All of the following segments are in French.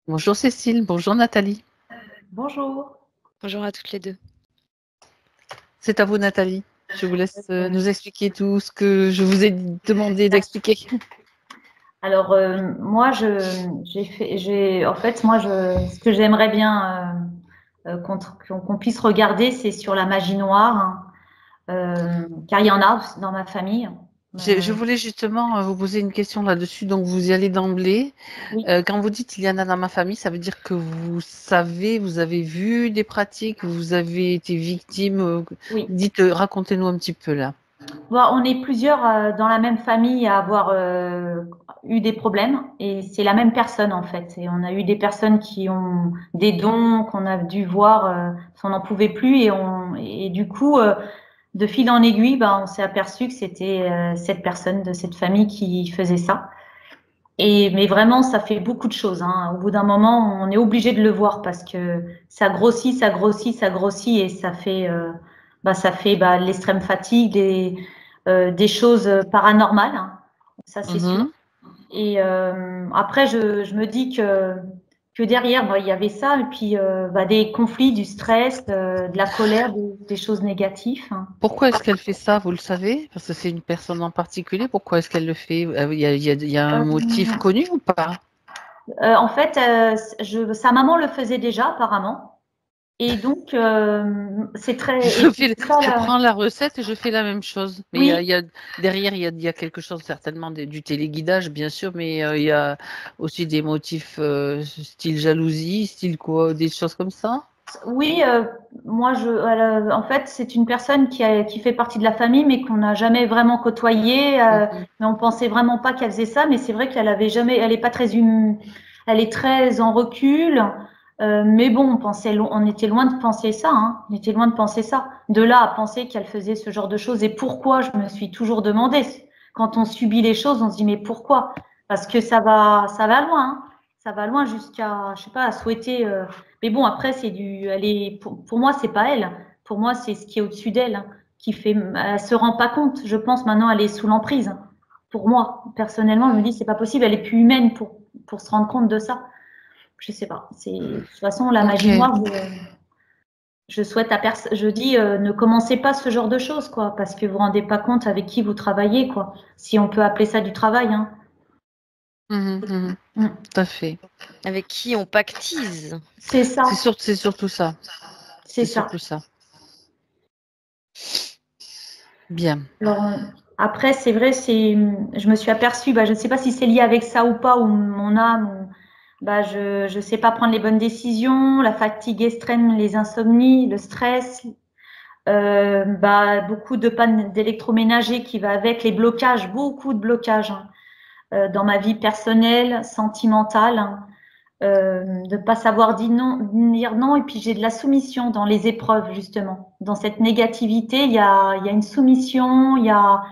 Bonjour Cécile, bonjour Nathalie. Bonjour. Bonjour à toutes les deux. C'est à vous Nathalie. Je vous laisse nous expliquer tout ce que je vous ai demandé d'expliquer. Alors moi en fait moi ce que j'aimerais bien qu'on puisse regarder, c'est sur la magie noire, hein, car il y en a dans ma famille. Je voulais justement vous poser une question là-dessus, donc vous y allez d'emblée. Oui, Quand vous dites il y en a dans ma famille, ça veut dire que vous savez, vous avez vu des pratiques, vous avez été victime. oui. Dites, racontez-nous un petit peu là. Bon, on est plusieurs dans la même famille à avoir eu des problèmes et c'est la même personne en fait. Et on a eu des personnes qui ont des dons qu'on a dû voir, on n'en pouvait plus et du coup de fil en aiguille, ben, on s'est aperçu que c'était cette personne de cette famille qui faisait ça. Mais vraiment, ça fait beaucoup de choses, hein. Au bout d'un moment, on est obligé de le voir parce que ça grossit, ça grossit, ça grossit et ça fait l'extrême fatigue, des choses paranormales, hein. Ça c'est sûr. Mhm. Et après, je me dis que derrière, il y avait ça, et puis des conflits, du stress, de la colère, des choses négatives, hein. Pourquoi est-ce qu'elle fait ça, vous le savez? Parce que c'est une personne en particulier. Pourquoi est-ce qu'elle le fait? Il y a un motif connu ou pas? En fait, sa maman le faisait déjà apparemment, et donc c'est très. Et c'est ça, Je prends la recette et je fais la même chose. Mais oui, derrière, il y a quelque chose, certainement du téléguidage, bien sûr, mais il y a aussi des motifs style jalousie, style quoi, des choses comme ça. oui. Moi, en fait, c'est une personne qui fait partie de la famille, mais qu'on n'a jamais vraiment côtoyée. Mhm. Mais on pensait vraiment pas qu'elle faisait ça. Mais c'est vrai qu'elle avait jamais. Elle est pas très elle est très en recul. Mais bon, on était loin de penser ça, hein. On était loin de penser ça. De là à penser qu'elle faisait ce genre de choses. Et pourquoi? Je me suis toujours demandé. Quand on subit les choses, on se dit mais pourquoi? Parce que ça va loin, hein. Ça va loin jusqu'à, je sais pas, à souhaiter. Mais bon, après, pour moi, c'est pas elle. Pour moi, c'est ce qui est au-dessus d'elle, hein, qui fait. Elle se rend pas compte. Je pense maintenant, elle est sous l'emprise, hein. Pour moi, personnellement, je me dis, c'est pas possible. Elle est plus humaine pour se rendre compte de ça. Je sais pas. De toute façon, la Ok, magie noire, je souhaite à personne. Je dis, ne commencez pas ce genre de choses, quoi, parce que vous vous rendez pas compte avec qui vous travaillez, quoi. Si on peut appeler ça du travail, hein. mhm, mhm. Mm. Tout à fait. Avec qui on pactise? C'est ça. C'est surtout ça. C'est C'est ça. surtout ça. Bien. Alors, après, c'est vrai, je me suis aperçue, je ne sais pas si c'est lié avec ça ou pas, ou mon âme, je ne sais pas prendre les bonnes décisions, la fatigue extrême, les insomnies, le stress, beaucoup de panne d'électroménager qui va avec, les blocages, beaucoup de blocages, hein, dans ma vie personnelle, sentimentale, hein, de pas savoir dire non, et puis j'ai de la soumission dans les épreuves, justement. Dans cette négativité, il y a une soumission, il y a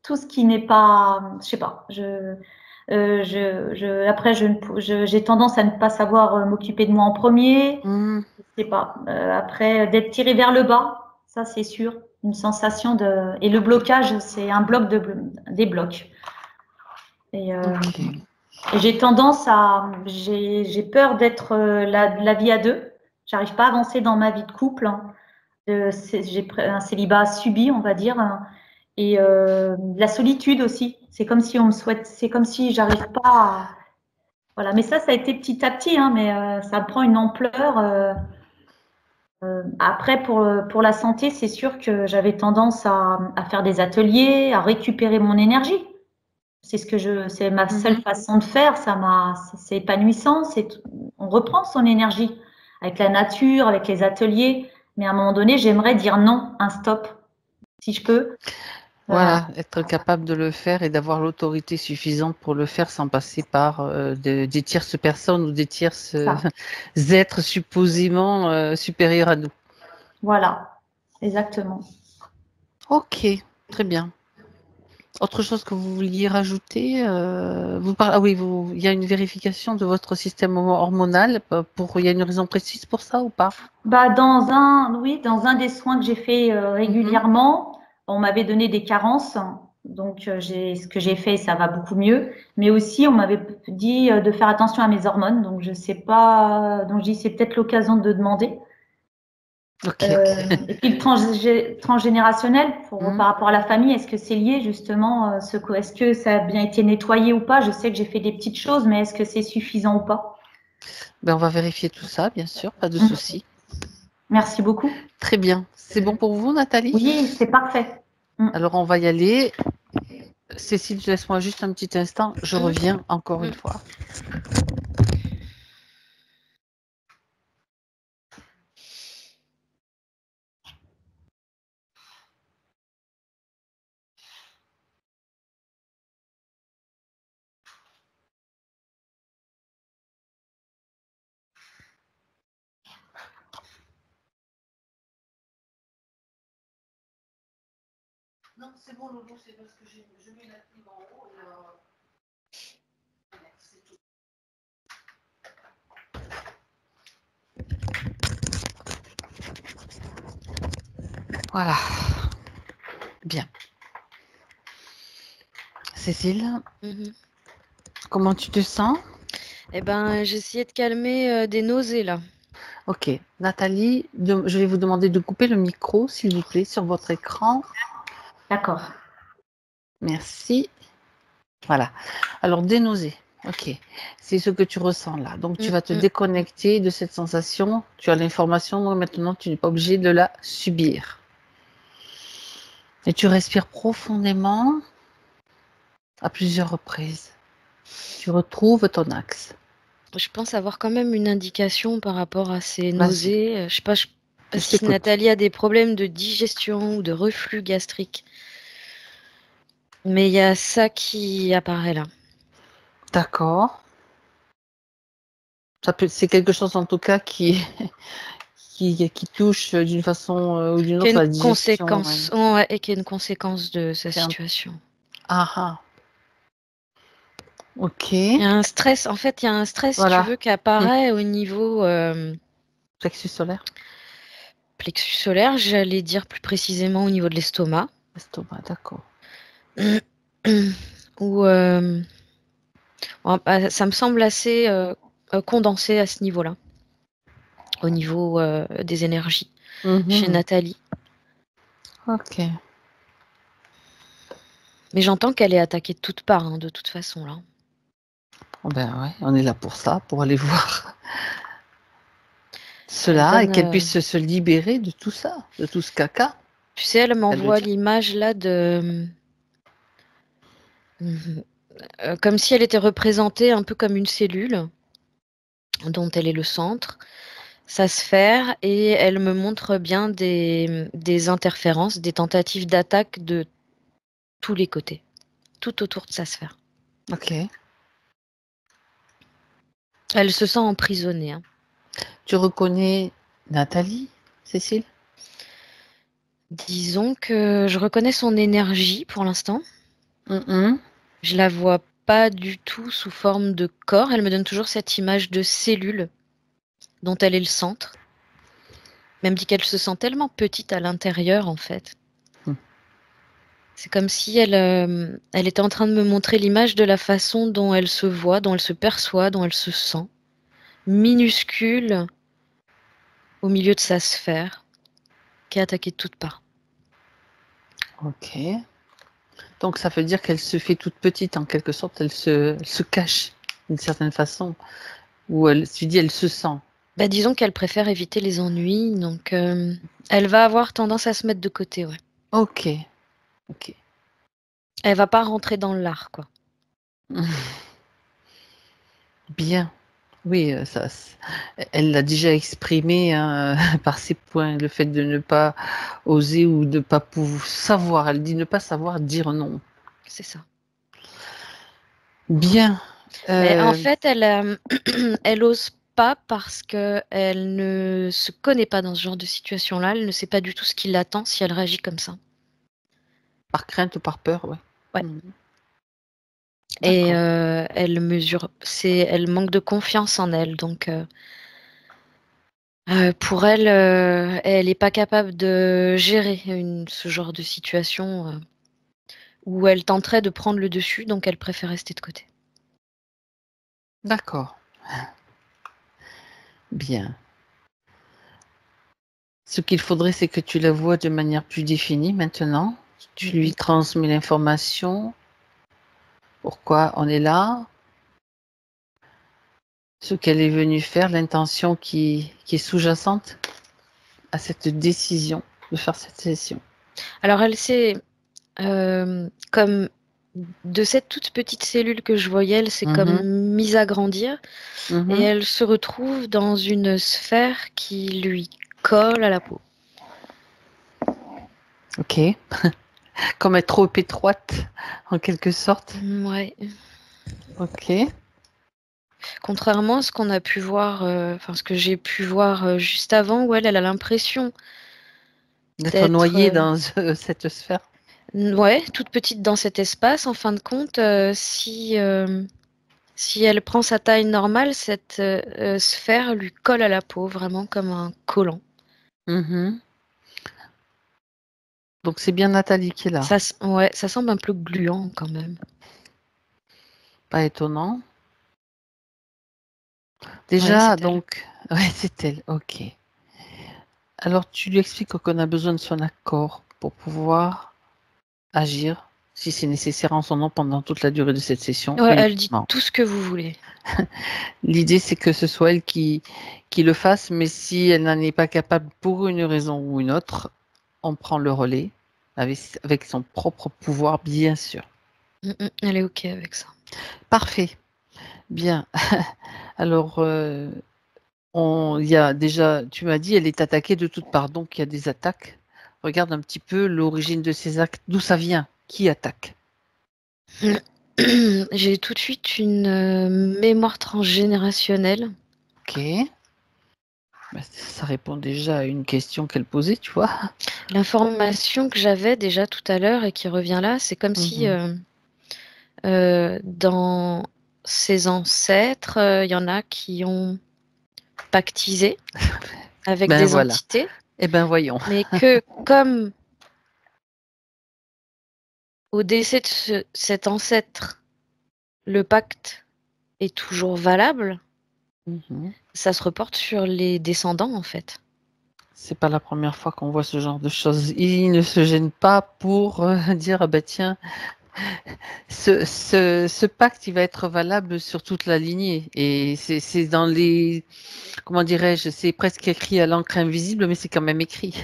tout ce qui n'est pas, je sais pas, après, j'ai tendance à ne pas savoir m'occuper de moi en premier. Mhm. Je sais pas. Après, d'être tiré vers le bas, ça c'est sûr. Une sensation de. Et le blocage, c'est un bloc des blocs. Et Ok. j'ai tendance à. J'ai peur d'être la vie à deux. J'arrive pas à avancer dans ma vie de couple, hein. J'ai un célibat subi, on va dire, hein. Et la solitude aussi. C'est comme si on me souhaite, c'est comme si j'arrive pas à. Voilà, mais ça a été petit à petit, hein, mais ça prend une ampleur. Après, pour la santé, c'est sûr que j'avais tendance à faire des ateliers, à récupérer mon énergie. C'est ma seule Mhm. façon de faire. C'est épanouissant. On reprend son énergie avec la nature, avec les ateliers. Mais à un moment donné, j'aimerais dire non, un stop, si je peux. Euh, Voilà, être capable de le faire et d'avoir l'autorité suffisante pour le faire sans passer par des tierces personnes ou des tierces ça, êtres supposément supérieurs à nous. voilà, exactement. Ok, très bien. Autre chose que vous vouliez rajouter ah oui, il y a une vérification de votre système hormonal. Il y a une raison précise pour ça ou pas? Oui, dans un des soins que j'ai fait Mhm. régulièrement, on m'avait donné des carences. Donc, ce que j'ai fait, ça va beaucoup mieux. Mais aussi, on m'avait dit de faire attention à mes hormones. Donc, je sais pas. Donc, je dis, c'est peut-être l'occasion de demander. Ok. Et puis, le transgénérationnel, Hmm. par rapport à la famille, est-ce que c'est lié justement est-ce que ça a bien été nettoyé ou pas? Je sais que j'ai fait des petites choses, mais est-ce que c'est suffisant ou pas? Ben, on va vérifier tout ça, bien sûr, pas de Mm. souci. Merci beaucoup. Très bien. C'est bon pour vous, Nathalie? Oui, c'est parfait. Mm. Alors, on va y aller. Cécile, laisse-moi juste un petit instant. Je reviens encore une fois. Non, c'est bon, Loulou, c'est parce que je mets la clim en haut. C'est tout. Voilà. Bien. Cécile, comment tu te sens? Eh ben, j'ai essayé de calmer des nausées là. Ok. Nathalie, je vais vous demander de couper le micro, s'il vous plaît, sur votre écran. D'accord. Merci. Voilà. Alors, des nausées. Ok. C'est ce que tu ressens là. Donc, tu vas te déconnecter de cette sensation. Tu as l'information, donc maintenant, tu n'es pas obligé de la subir. Et tu respires profondément à plusieurs reprises. Tu retrouves ton axe. Je pense avoir quand même une indication par rapport à ces Vas-y, nausées. Je sais pas je si t'écoute. Nathalie a des problèmes de digestion ou de reflux gastrique. Mais il y a ça qui apparaît là. D'accord. C'est quelque chose en tout cas qui touche d'une façon ou d'une Qui a autre une la digestion. conséquence, ouais, et qui est une conséquence de sa C'est un... situation. Ah ah. Ok. Il y a un stress, en fait, il y a un stress, si tu Voilà. veux, qui apparaît au niveau Plexus solaire. plexus solaire, j'allais dire plus précisément au niveau de l'estomac. Estomac, d'accord. Où ça me semble assez condensé à ce niveau-là, au niveau des énergies chez Nathalie. Ok. Mais j'entends qu'elle est attaquée de toutes parts, hein, de toute façon, là. Oh ben ouais, on est là pour ça, pour aller voir Elle cela et donne, qu'elle puisse se libérer de tout ça, de tout ce caca. tu sais, elle Elle le m'envoie dit. l'image là de... comme si elle était représentée un peu comme une cellule dont elle est le centre, sa sphère, et elle me montre bien des interférences, des tentatives d'attaque de tous les côtés, tout autour de sa sphère. Ok. Elle se sent emprisonnée, hein. Tu reconnais Nathalie, Cécile? Disons que je reconnais son énergie pour l'instant. Mhm. Je la vois pas du tout sous forme de corps. Elle me donne toujours cette image de cellule dont elle est le centre. Même dit qu'elle se sent tellement petite à l'intérieur, en fait. Mm. C'est comme si elle était en train de me montrer l'image de la façon dont elle se voit, dont elle se perçoit, dont elle se sent. Minuscule au milieu de sa sphère, qui est attaquée de toutes parts. Ok. Donc ça veut dire qu'elle se fait toute petite en quelque sorte, elle se cache d'une certaine façon, ou tu dis elle se sent. Bah, disons qu'elle préfère éviter les ennuis, donc elle va avoir tendance à se mettre de côté, ouais. Ok, ok. Elle va pas rentrer dans l'art, quoi. Bien. Oui, elle l'a déjà exprimé hein, par ses points, le fait de ne pas oser ou de ne pas pouvoir savoir. Elle dit ne pas savoir dire non. C'est ça. Bien. Mais en fait, elle ose pas parce que elle ne se connaît pas dans ce genre de situation-là. Elle ne sait pas du tout ce qui l'attend si elle réagit comme ça. Par crainte ou par peur, ouais. Ouais. Mhm. Et D'accord. elle mesure, elle manque de confiance en elle. Donc, pour elle, elle n'est pas capable de gérer ce genre de situation où elle tenterait de prendre le dessus, donc elle préfère rester de côté. D'accord. Bien. Ce qu'il faudrait, c'est que tu la vois de manière plus définie maintenant. Tu lui transmets l'information, pourquoi on est là, ce qu'elle est venue faire, l'intention qui est sous-jacente à cette décision de faire cette session. Alors elle s'est, comme de cette toute petite cellule que je voyais, elle s'est comme mise à grandir et elle se retrouve dans une sphère qui lui colle à la peau. Ok. Comme être trop étroite, en quelque sorte. Ouais. Ok. Contrairement à ce qu'on a pu voir, enfin ce que j'ai pu voir juste avant, où elle a l'impression D'être d'être, noyée dans cette sphère. ouais, toute petite dans cet espace. En fin de compte, si elle prend sa taille normale, cette sphère lui colle à la peau, vraiment comme un collant. Donc c'est bien Nathalie qui est là. Ouais, ça semble un peu gluant quand même. Pas étonnant. Ouais, Déjà, c'est elle. donc, ouais, c'est elle. Ok. Alors tu lui expliques qu'on a besoin de son accord pour pouvoir agir, si c'est nécessaire en son nom pendant toute la durée de cette session. Ouais, elle dit Uniquement. tout ce que vous voulez. L'idée, c'est que ce soit elle qui le fasse, mais si elle n'en est pas capable pour une raison ou une autre, on prend le relais avec son propre pouvoir, bien sûr. Elle est OK avec ça. Parfait. Bien. Alors, il y a déjà, tu m'as dit, elle est attaquée de toutes parts, donc il y a des attaques. Regarde un petit peu l'origine de ces actes, d'où ça vient, qui attaque. J'ai tout de suite une mémoire transgénérationnelle. Ok. Bah, ça répond déjà à une question qu'elle posait, tu vois. L'information que j'avais déjà tout à l'heure et qui revient là, c'est comme si dans ses ancêtres, il y en a qui ont pactisé avec Ben des voilà. entités, Eh ben voyons. mais que comme au décès de cet ancêtre, le pacte est toujours valable, ça se reporte sur les descendants en fait. C'est pas la première fois qu'on voit ce genre de choses. Il ne se gêne pas pour dire ah ben tiens, ce pacte il va être valable sur toute la lignée et c'est dans les comment dirais-je, c'est presque écrit à l'encre invisible mais c'est quand même écrit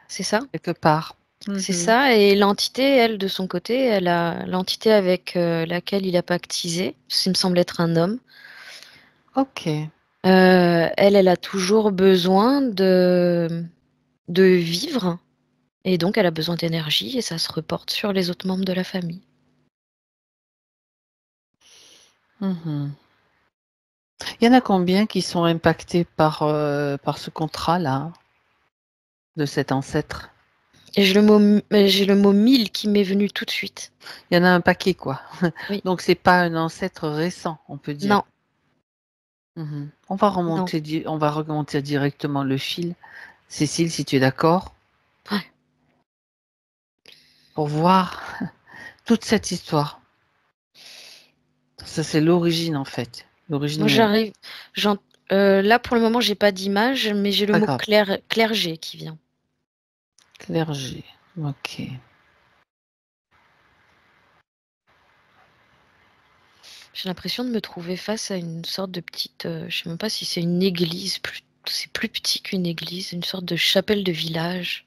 C'est ça? quelque part. C'est ça, et l'entité, elle, de son côté, elle a l'entité avec laquelle il a pactisé, ce me semble être un homme. Ok. Elle a toujours besoin de vivre, et donc elle a besoin d'énergie, et ça se reporte sur les autres membres de la famille. Il y en a combien qui sont impactés par ce contrat-là de cet ancêtre? Et j'ai le mot 1000 qui m'est venu tout de suite. Il y en a un paquet quoi. Oui. Donc c'est pas un ancêtre récent, on peut dire. Non, On va non. remonter directement le fil. Cécile, si tu es d'accord, Ouais. pour voir toute cette histoire. Ça, c'est l'origine, en fait. Moi, L'origine, j'arrive. Là, pour le moment, j'ai pas d'image, mais j'ai le pas mot grave. clergé qui vient. Clergé. Ok. J'ai l'impression de me trouver face à une sorte de petite, je sais même pas si c'est une église, c'est plus petit qu'une église, une sorte de chapelle de village.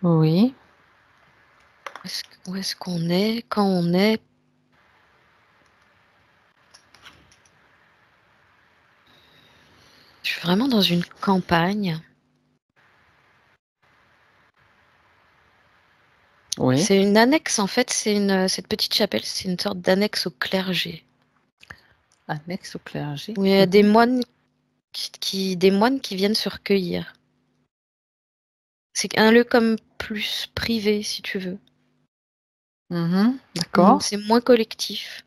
Oui. Où est-ce qu'on est quand on est? Je suis vraiment dans une campagne. Oui. C'est une annexe en fait, cette petite chapelle, c'est une sorte d'annexe au clergé. Annexe au clergé. Où il y a des moines des moines qui viennent se recueillir. C'est un lieu comme plus privé, si tu veux. D'accord. C'est moins collectif.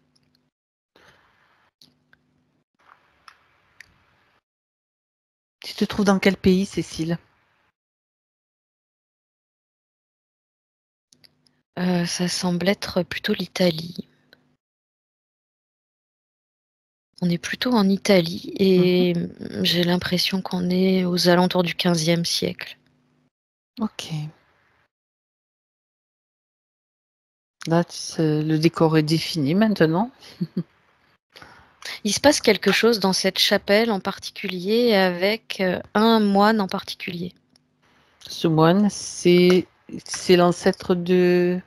Tu te trouves dans quel pays, Cécile? Ça semble être plutôt l'Italie. On est plutôt en Italie et j'ai l'impression qu'on est aux alentours du 15e siècle. Ok. Là, le décor est défini maintenant. Il se passe quelque chose dans cette chapelle en particulier avec un moine en particulier. Ce moine, c'est l'ancêtre de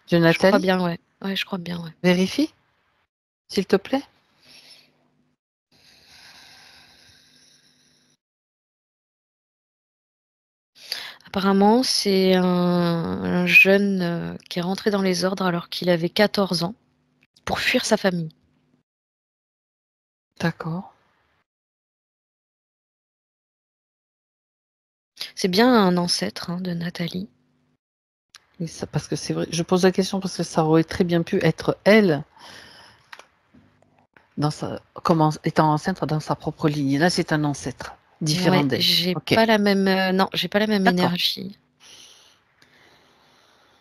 Je crois Nathalie. bien, ouais. Ouais, je crois bien, ouais. Vérifie, s'il te plaît. Apparemment, c'est un jeune qui est rentré dans les ordres alors qu'il avait 14 ans pour fuir sa famille. D'accord. C'est bien un ancêtre de Nathalie. Et ça, parce que c'est vrai, je pose la question parce que ça aurait très bien pu être elle, étant enceinte dans sa propre lignée. Là, c'est un ancêtre différent Ouais, d'elle. j'ai Ok. pas la même, non, j'ai pas la même D'accord. énergie.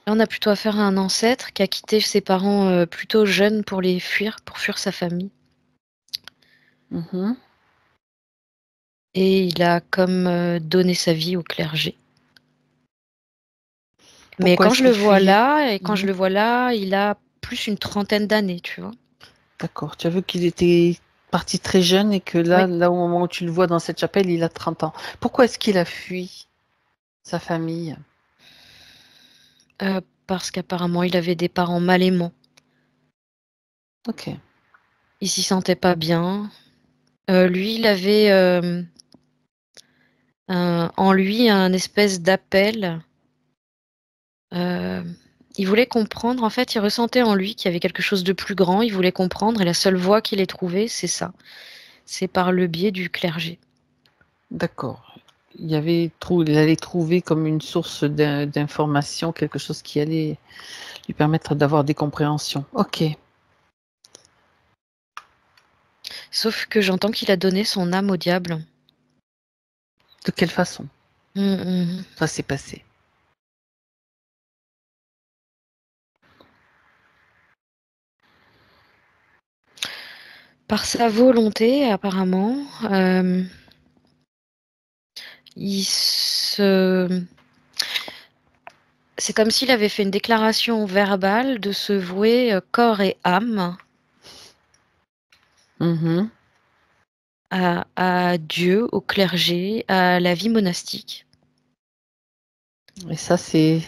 Là, on a plutôt affaire à un ancêtre qui a quitté ses parents plutôt jeunes pour fuir sa famille. Mhm. Et il a comme donné sa vie au clergé. Mais Pourquoi quand est-ce je le qu'il vois fuyait? là, il a plus une trentaine d'années, tu vois. D'accord. Tu as vu qu'il était parti très jeune et que Oui. là, au moment où tu le vois dans cette chapelle, il a 30 ans. Pourquoi est-ce qu'il a fui sa famille? Parce qu'apparemment, il avait des parents mal aimants. Ok. Il s'y sentait pas bien. Lui, il avait en lui un espèce d'appel. Euh, il voulait comprendre, en fait, il ressentait en lui qu'il y avait quelque chose de plus grand, il voulait comprendre, et la seule voie qu'il ait trouvée, c'est ça. C'est par le biais du clergé. D'accord. Il allait trouver comme une source d'information, quelque chose qui allait lui permettre d'avoir des compréhensions. Ok. Sauf que j'entends qu'il a donné son âme au diable. De quelle façon Mm. ça s'est passé? Par sa volonté, apparemment, il se... C'est comme s'il avait fait une déclaration verbale de se vouer corps et âme Mhm. à Dieu, au clergé, à la vie monastique. Et ça, c'est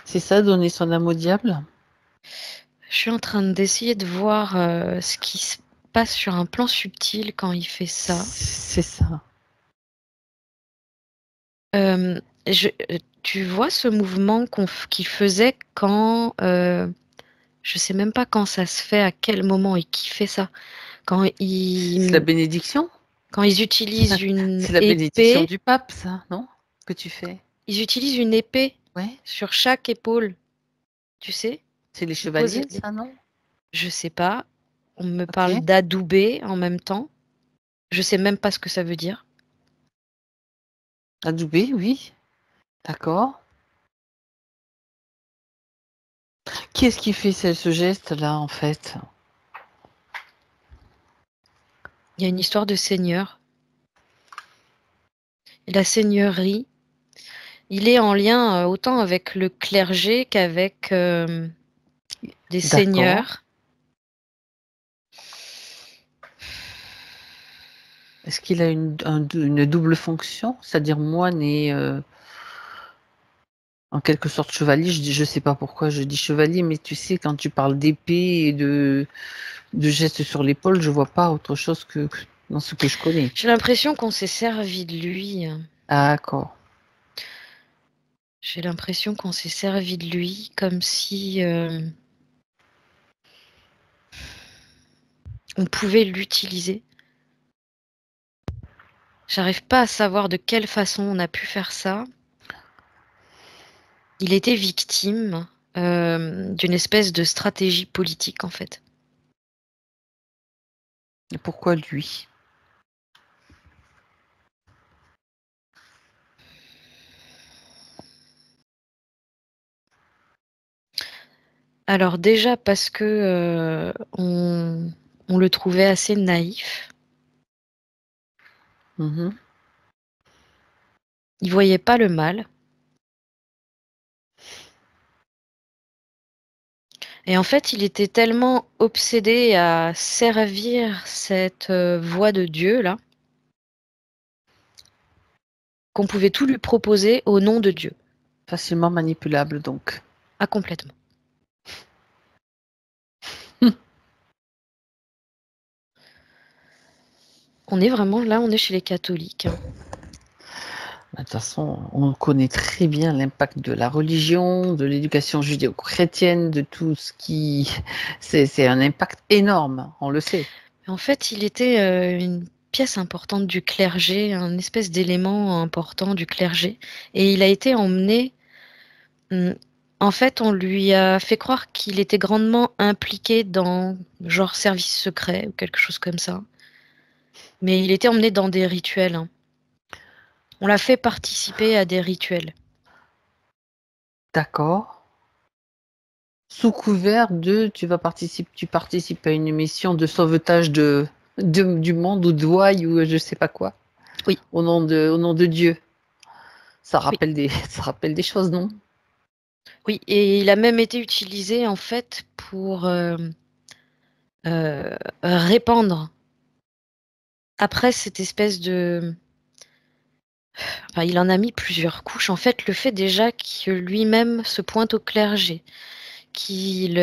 ça, donner son âme au diable? Je suis en train d'essayer de voir ce qui se passe sur un plan subtil quand il fait ça. C'est ça. Euh, tu vois ce mouvement qu'il faisait quand... je sais même pas quand ça se fait, à quel moment et qui fait ça. Quand C'est la ils, bénédiction? quand ils utilisent une C'est la bénédiction épée, du pape, ça, non? Que tu fais? ils utilisent une épée Ouais. sur chaque épaule. Tu sais? C'est les Ils posent, chevaliers, ça, non? je sais pas. On me parle Ok. d'adoubé en même temps. Je sais même pas ce que ça veut dire. Adoubé, oui. D'accord. Qui est-ce qui fait ce geste-là, en fait? Il y a une histoire de seigneur. Et la seigneurie, il est en lien autant avec le clergé qu'avec des D'accord. seigneurs. Est-ce qu'il a une double fonction, c'est-à-dire moine et en quelque sorte chevalier? Je sais pas pourquoi je dis chevalier, mais tu sais, quand tu parles d'épée et de gestes sur l'épaule, je vois pas autre chose que dans ce que je connais. J'ai l'impression qu'on s'est servi de lui. Ah, d'accord. J'ai l'impression qu'on s'est servi de lui comme si on pouvait l'utiliser. J'arrive pas à savoir de quelle façon on a pu faire ça. Il était victime d'une espèce de stratégie politique en fait. Et pourquoi lui? Alors déjà parce que on le trouvait assez naïf. Mhm. Il voyait pas le mal. Et en fait, il était tellement obsédé à servir cette voie de Dieu là qu'on pouvait tout lui proposer au nom de Dieu. Facilement manipulable, donc. Ah, complètement. On est vraiment là, on est chez les catholiques. De toute façon, on connaît très bien l'impact de la religion, de l'éducation judéo-chrétienne, de tout ce qui... C'est un impact énorme, on le sait. En fait, il était une pièce importante du clergé, un espèce d'élément important du clergé. Et il a été emmené... En fait, on lui a fait croire qu'il était grandement impliqué dans genre service secret ou quelque chose comme ça. Mais il était emmené dans des rituels. Hein. On l'a fait participer à des rituels. D'accord. Sous couvert de, tu participes à une émission de sauvetage du monde ou de Douai ou je sais pas quoi. Oui. Au nom de Dieu. Ça Oui. rappelle ça rappelle des choses, non? Oui, et il a même été utilisé en fait pour répandre après cette espèce de... Enfin, il en a mis plusieurs couches. En fait, le fait déjà que lui-même se pointe au clergé, qu'il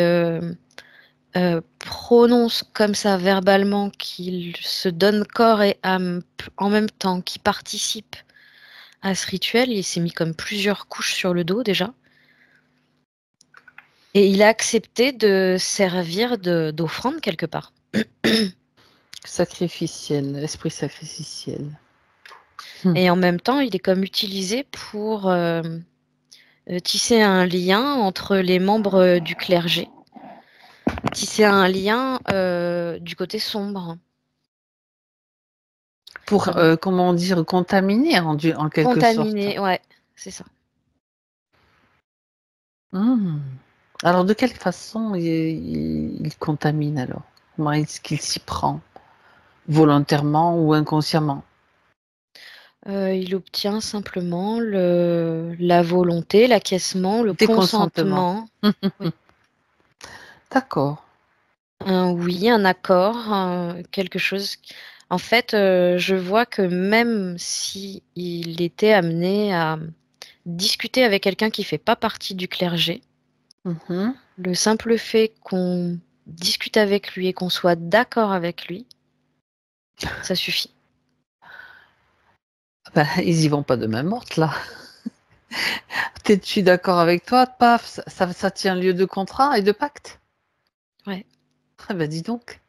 prononce comme ça verbalement, qu'il se donne corps et âme en même temps, qu'il participe à ce rituel, il s'est mis comme plusieurs couches sur le dos déjà. Et il a accepté de servir d'offrande quelque part. Sacrificiel, esprit sacrificiel. Et en même temps, il est comme utilisé pour tisser un lien entre les membres du clergé. Tisser un lien du côté sombre. Pour, comment dire, contaminer en quelque sorte. Contaminer, ouais, c'est ça. Alors, de quelle façon il contamine alors? Comment est-ce qu'il s'y prend? Volontairement ou inconsciemment? Il obtient simplement la volonté, l'acquiescement, le Des consentements. consentement. Oui. D'accord. Un oui, un accord, quelque chose. En fait, je vois que même si il était amené à discuter avec quelqu'un qui fait pas partie du clergé, Mhm. le simple fait qu'on discute avec lui et qu'on soit d'accord avec lui, ça suffit. Ben, ils y vont pas de main morte là. Peut-être je suis d'accord avec toi, paf, ça tient lieu de contrat et de pacte. Ouais. Ah ben dis donc.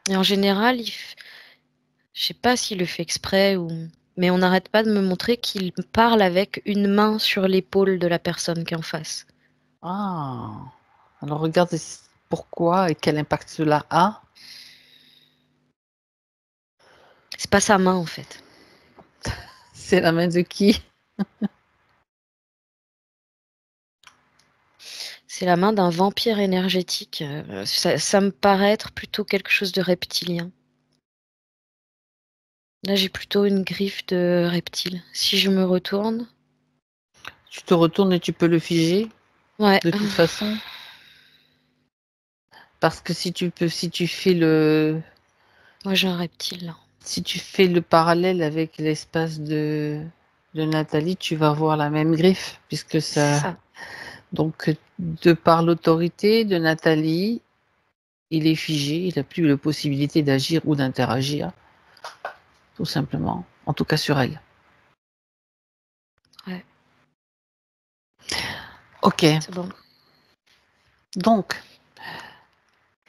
Et en général, je sais pas s'il le fait exprès ou... Mais on n'arrête pas de me montrer qu'il parle avec une main sur l'épaule de la personne qui est en face. Ah. Alors regarde pourquoi et quel impact cela a. C'est pas sa main en fait. C'est la main de qui? C'est la main d'un vampire énergétique. Ça me paraît être plutôt quelque chose de reptilien. Là, j'ai plutôt une griffe de reptile. Si je me retourne... Tu te retournes et tu peux le figer Ouais. de toute façon. Parce que si tu fais le, Moi, j'ai un reptile là. si tu fais le parallèle avec l'espace de Nathalie, tu vas voir la même griffe, puisque C'est ça, ça. donc, de par l'autorité de Nathalie, il est figé, il n'a plus la possibilité d'agir ou d'interagir, tout simplement, en tout cas sur elle. Ouais. Ok, C'est bon. donc,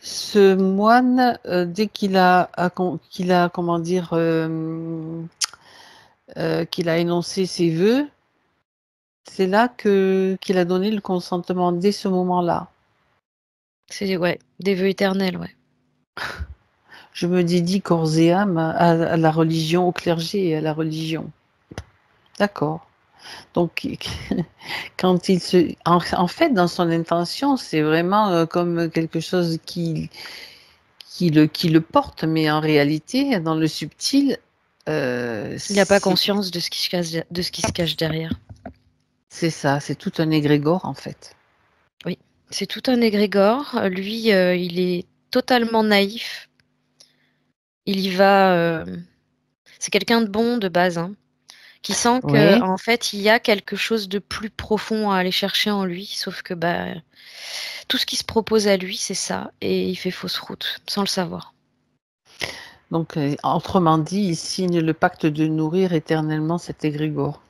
ce moine, dès comment dire, qu'il a énoncé ses vœux, c'est là qu'il a donné le consentement dès ce moment-là. C'est ouais, des vœux éternels, ouais. Je me dédie corps et âme à la religion, au clergé et à la religion. D'accord. Donc, quand il se... En fait, dans son intention, c'est vraiment comme quelque chose qui le porte, mais en réalité, dans le subtil, Il n'a pas conscience de ce qui se cache derrière. c'est ça, c'est tout un égrégore, en fait. Oui, c'est tout un égrégore. Lui, il est totalement naïf. Il y va. C'est quelqu'un de bon de base, hein, qui sent que Oui, en fait, il y a quelque chose de plus profond à aller chercher en lui. Sauf que tout ce qui se propose à lui, c'est ça, et il fait fausse route, sans le savoir. donc, autrement dit, il signe le pacte de nourrir éternellement cet égrégore.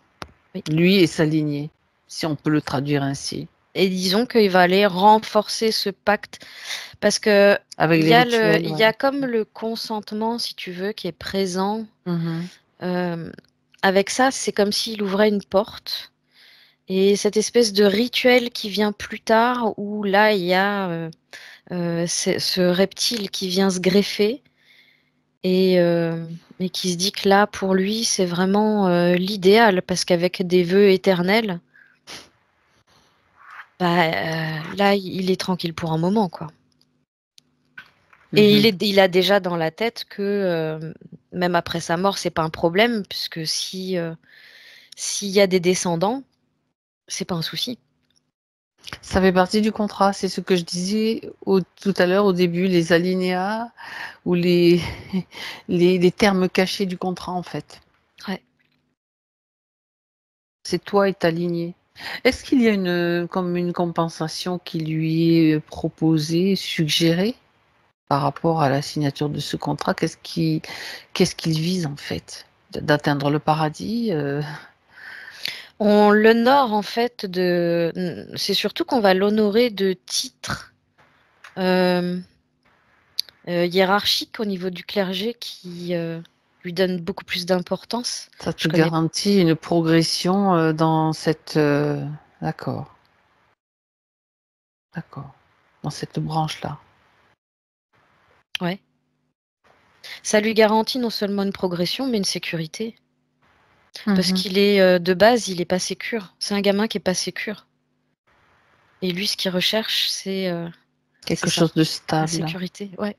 Oui. Lui et sa lignée, si on peut le traduire ainsi. Et disons qu'il va aller renforcer ce pacte parce que Avec il les y a rituels, il y a comme le consentement, si tu veux, qui est présent. Mhm. Avec ça, c'est comme s'il ouvrait une porte. Et cette espèce de rituel qui vient plus tard, où là, il y a ce reptile qui vient se greffer et qui se dit que là, pour lui, c'est vraiment l'idéal, parce qu'avec des vœux éternels, là, il est tranquille pour un moment, quoi. Et Mhm. il a déjà dans la tête que même après sa mort, c'est pas un problème, puisque s'il y a des descendants, c'est pas un souci. Ça fait partie du contrat, c'est ce que je disais tout à l'heure au début, les alinéas ou les termes cachés du contrat en fait. Ouais. C'est toi et ta lignée. Est-ce qu'il y a comme une compensation qui lui est proposée, suggérée par rapport à la signature de ce contrat? Qu'est-ce qu'il vise en fait? D'atteindre le paradis? On l'honore en fait c'est surtout qu'on va l'honorer de titres euh, hiérarchiques au niveau du clergé qui lui donnent beaucoup plus d'importance. Ça Je te connais. garantit une progression dans cette... D'accord, d'accord. Dans cette branche-là. Ouais. Ça lui garantit non seulement une progression, mais une sécurité. Parce Mhm. qu'il est de base, il est pas sécure. C'est un gamin qui est pas sécure. Et lui, ce qu'il recherche, c'est Quelque ça, chose de la stable. sécurité. Ouais.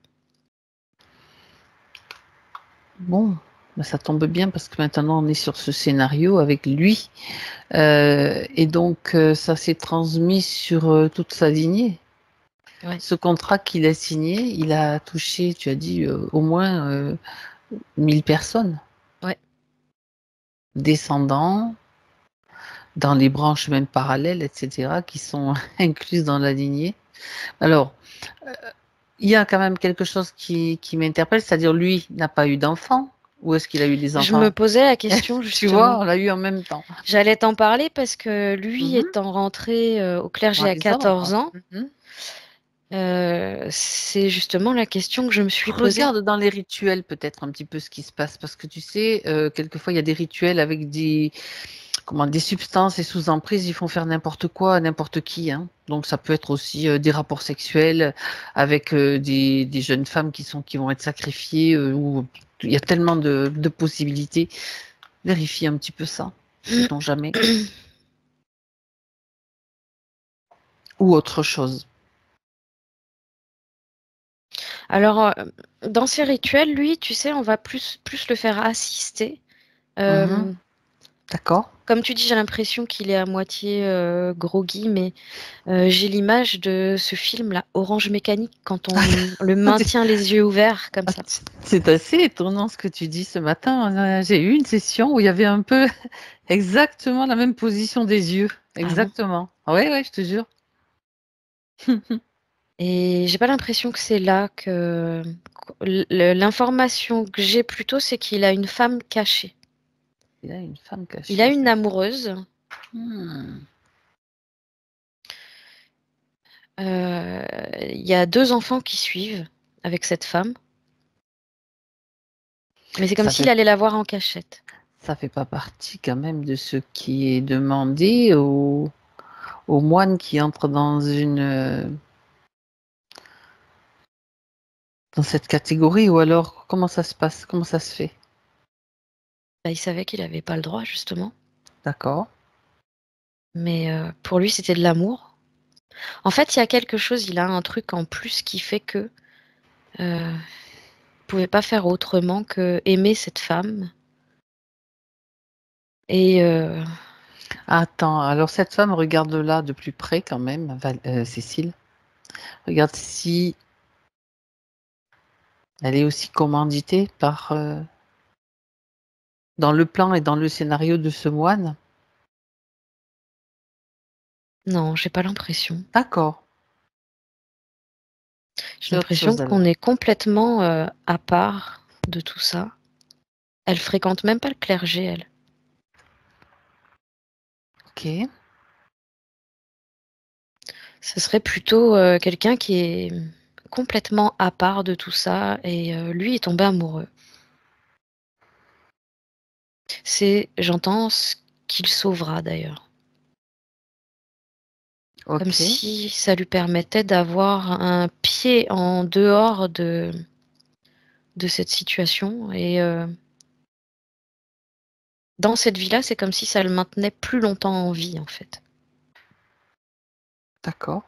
Bon, ben, ça tombe bien parce que maintenant on est sur ce scénario avec lui. Et donc ça s'est transmis sur toute sa lignée. Ouais. Ce contrat qu'il a signé, il a touché, tu as dit, au moins 1000 personnes. Ouais. Descendants, dans les branches même parallèles, etc., qui sont incluses dans la lignée. Alors, il y a quand même quelque chose qui m'interpelle, c'est-à-dire lui n'a pas eu d'enfant, ou est-ce qu'il a eu des Je me enfants? posais la question Tu vois, justement. on l'a eu en même temps. J'allais t'en parler parce que lui Mhm. étant rentré au clergé Par à exemple. 14 ans, Mhm. c'est justement la question que je me suis posée. Regarde dans les rituels peut-être un petit peu ce qui se passe, parce que tu sais, quelquefois il y a des rituels avec des substances et sous emprise, ils font faire n'importe quoi à n'importe qui, hein. Donc ça peut être aussi des rapports sexuels avec des jeunes femmes qui vont être sacrifiées, ou il y a tellement de possibilités. Vérifie un petit peu ça, sait-on jamais. Ou autre chose. Alors, dans ces rituels, lui, tu sais, on va plus le faire assister. Mhm. Euh, D'accord. Comme tu dis, j'ai l'impression qu'il est à moitié groggy, mais j'ai l'image de ce film-là, Orange Mécanique, quand on le maintient les yeux ouverts comme ça. C'est assez étonnant ce que tu dis ce matin. J'ai eu une session où il y avait un peu exactement la même position des yeux. Ah bon? Exactement. Ouais, ouais, je te jure. Et j'ai pas l'impression que c'est là que l'information que j'ai plutôt, c'est qu'il a une femme cachée. Il a une femme Il a cachée. une amoureuse. Hmm. Il y a 2 enfants qui suivent avec cette femme. Mais c'est comme Ça s'il fait, allait la voir en cachette. ça fait pas partie quand même de ce qui est demandé aux moines qui entrent dans cette catégorie, ou alors comment ça se passe? Comment ça se fait? Bah, il savait qu'il n'avait pas le droit, justement. D'accord. Mais pour lui, c'était de l'amour. En fait, il y a quelque chose, il a un truc en plus qui fait que il pouvait pas faire autrement que aimer cette femme. Et Attends, alors cette femme, regarde-la de plus près quand même, Cécile. Regarde si elle est aussi commanditée par dans le plan et dans le scénario de ce moine. non, j'ai pas l'impression. D'accord, J'ai c'est autre l'impression chose qu'on alors. est complètement à part de tout ça. Elle fréquente même pas le clergé, elle. Ok, Ce serait plutôt quelqu'un qui est complètement à part de tout ça et lui est tombé amoureux. C'est, j'entends, ce qu'il sauvera d'ailleurs. Comme ok, si ça lui permettait d'avoir un pied en dehors de cette situation. Et dans cette vie-là, c'est comme si ça le maintenait plus longtemps en vie, en fait. d'accord.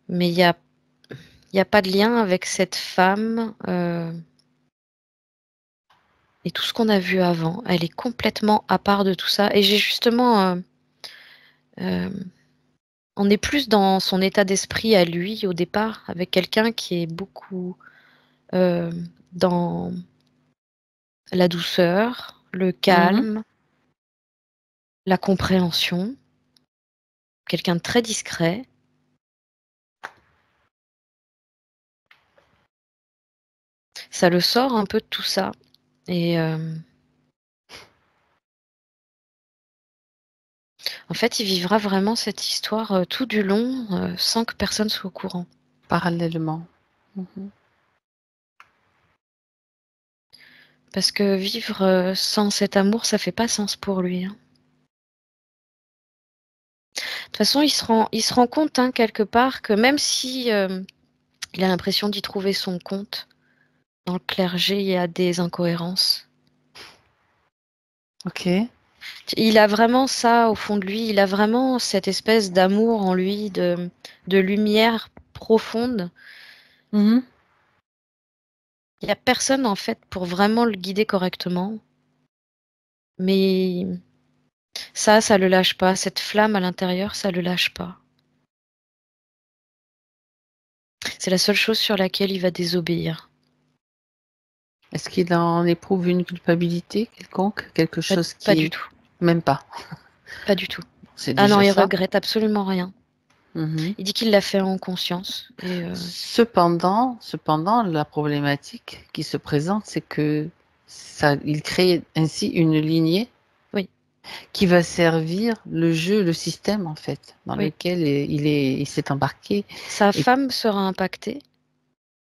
Mais il y a pas de lien avec cette femme et tout ce qu'on a vu avant. Elle est complètement à part de tout ça. Et j'ai justement... euh, on est plus dans son état d'esprit à lui au départ, avec quelqu'un qui est beaucoup euh, dans la douceur, le Mhm. calme, la compréhension, quelqu'un de très discret. Ça le sort un peu de tout ça. Et en fait, il vivra vraiment cette histoire tout du long sans que personne soit au courant. Parallèlement. Mhm. Parce que vivre sans cet amour, ça fait pas sens pour lui, hein. De toute façon, il se rend compte hein, quelque part que même si il a l'impression d'y trouver son compte, dans le clergé, il y a des incohérences. Ok. Il a vraiment ça au fond de lui, il a vraiment cette espèce d'amour en lui, de lumière profonde. Mhm. Il n'y a personne en fait pour vraiment le guider correctement. Mais ça le lâche pas. Cette flamme à l'intérieur, ça le lâche pas. C'est la seule chose sur laquelle il va désobéir. Est-ce qu'il en éprouve une culpabilité quelconque? Quelque Pas, chose pas qui du est... tout. Même pas. Pas du tout. C'est Ah non, déjà il ça. regrette absolument rien. Mhm. Il dit qu'il l'a fait en conscience. Et Cependant, la problématique qui se présente, c'est que il crée ainsi une lignée oui, qui va servir le jeu, le système en fait, dans oui. lequel il s'est embarqué. Sa Et, femme sera impactée.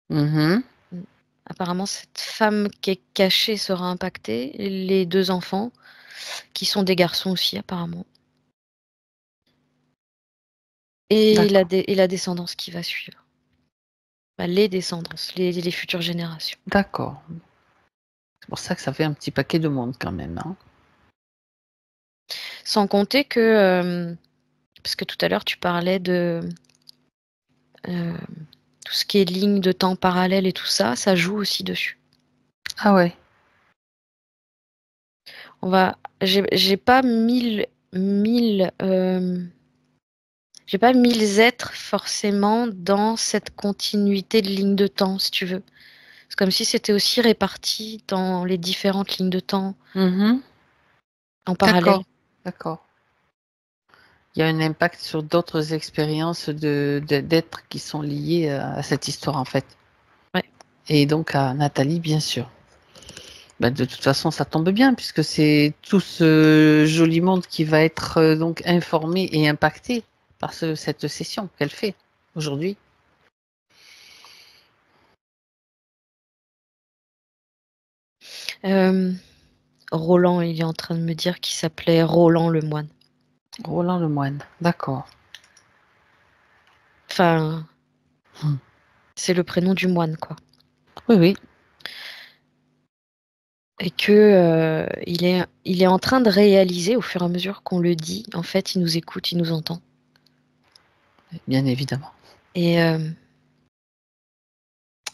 Mhm. Apparemment, cette femme qui est cachée sera impactée. Les deux enfants, qui sont des garçons aussi, apparemment. Et D'accord, la descendance qui va suivre. Bah, les descendances, les futures générations. d'accord. C'est pour ça que ça fait un petit paquet de monde quand même, hein. Sans compter que, parce que tout à l'heure, tu parlais de euh, tout ce qui est ligne de temps parallèle et tout ça, ça joue aussi dessus. Ah ouais, J'ai pas j'ai pas mille êtres forcément dans cette continuité de ligne de temps, si tu veux. C'est comme si c'était aussi réparti dans les différentes lignes de temps Mhm. en parallèle. D'accord, d'accord. Il y a un impact sur d'autres expériences d'êtres qui sont liées à cette histoire en fait. Ouais. Et donc à Nathalie, bien sûr. Ben, de toute façon, ça tombe bien puisque c'est tout ce joli monde qui va être donc informé et impacté par cette session qu'elle fait aujourd'hui. Euh, Roland, il est en train de me dire qu'il s'appelait Roland le moine. Roland Lemoine, d'accord. Enfin, Hmm. c'est le prénom du moine, quoi. Oui, oui. Et que il est en train de réaliser au fur et à mesure qu'on le dit, en fait, il nous écoute, il nous entend. Bien évidemment. Et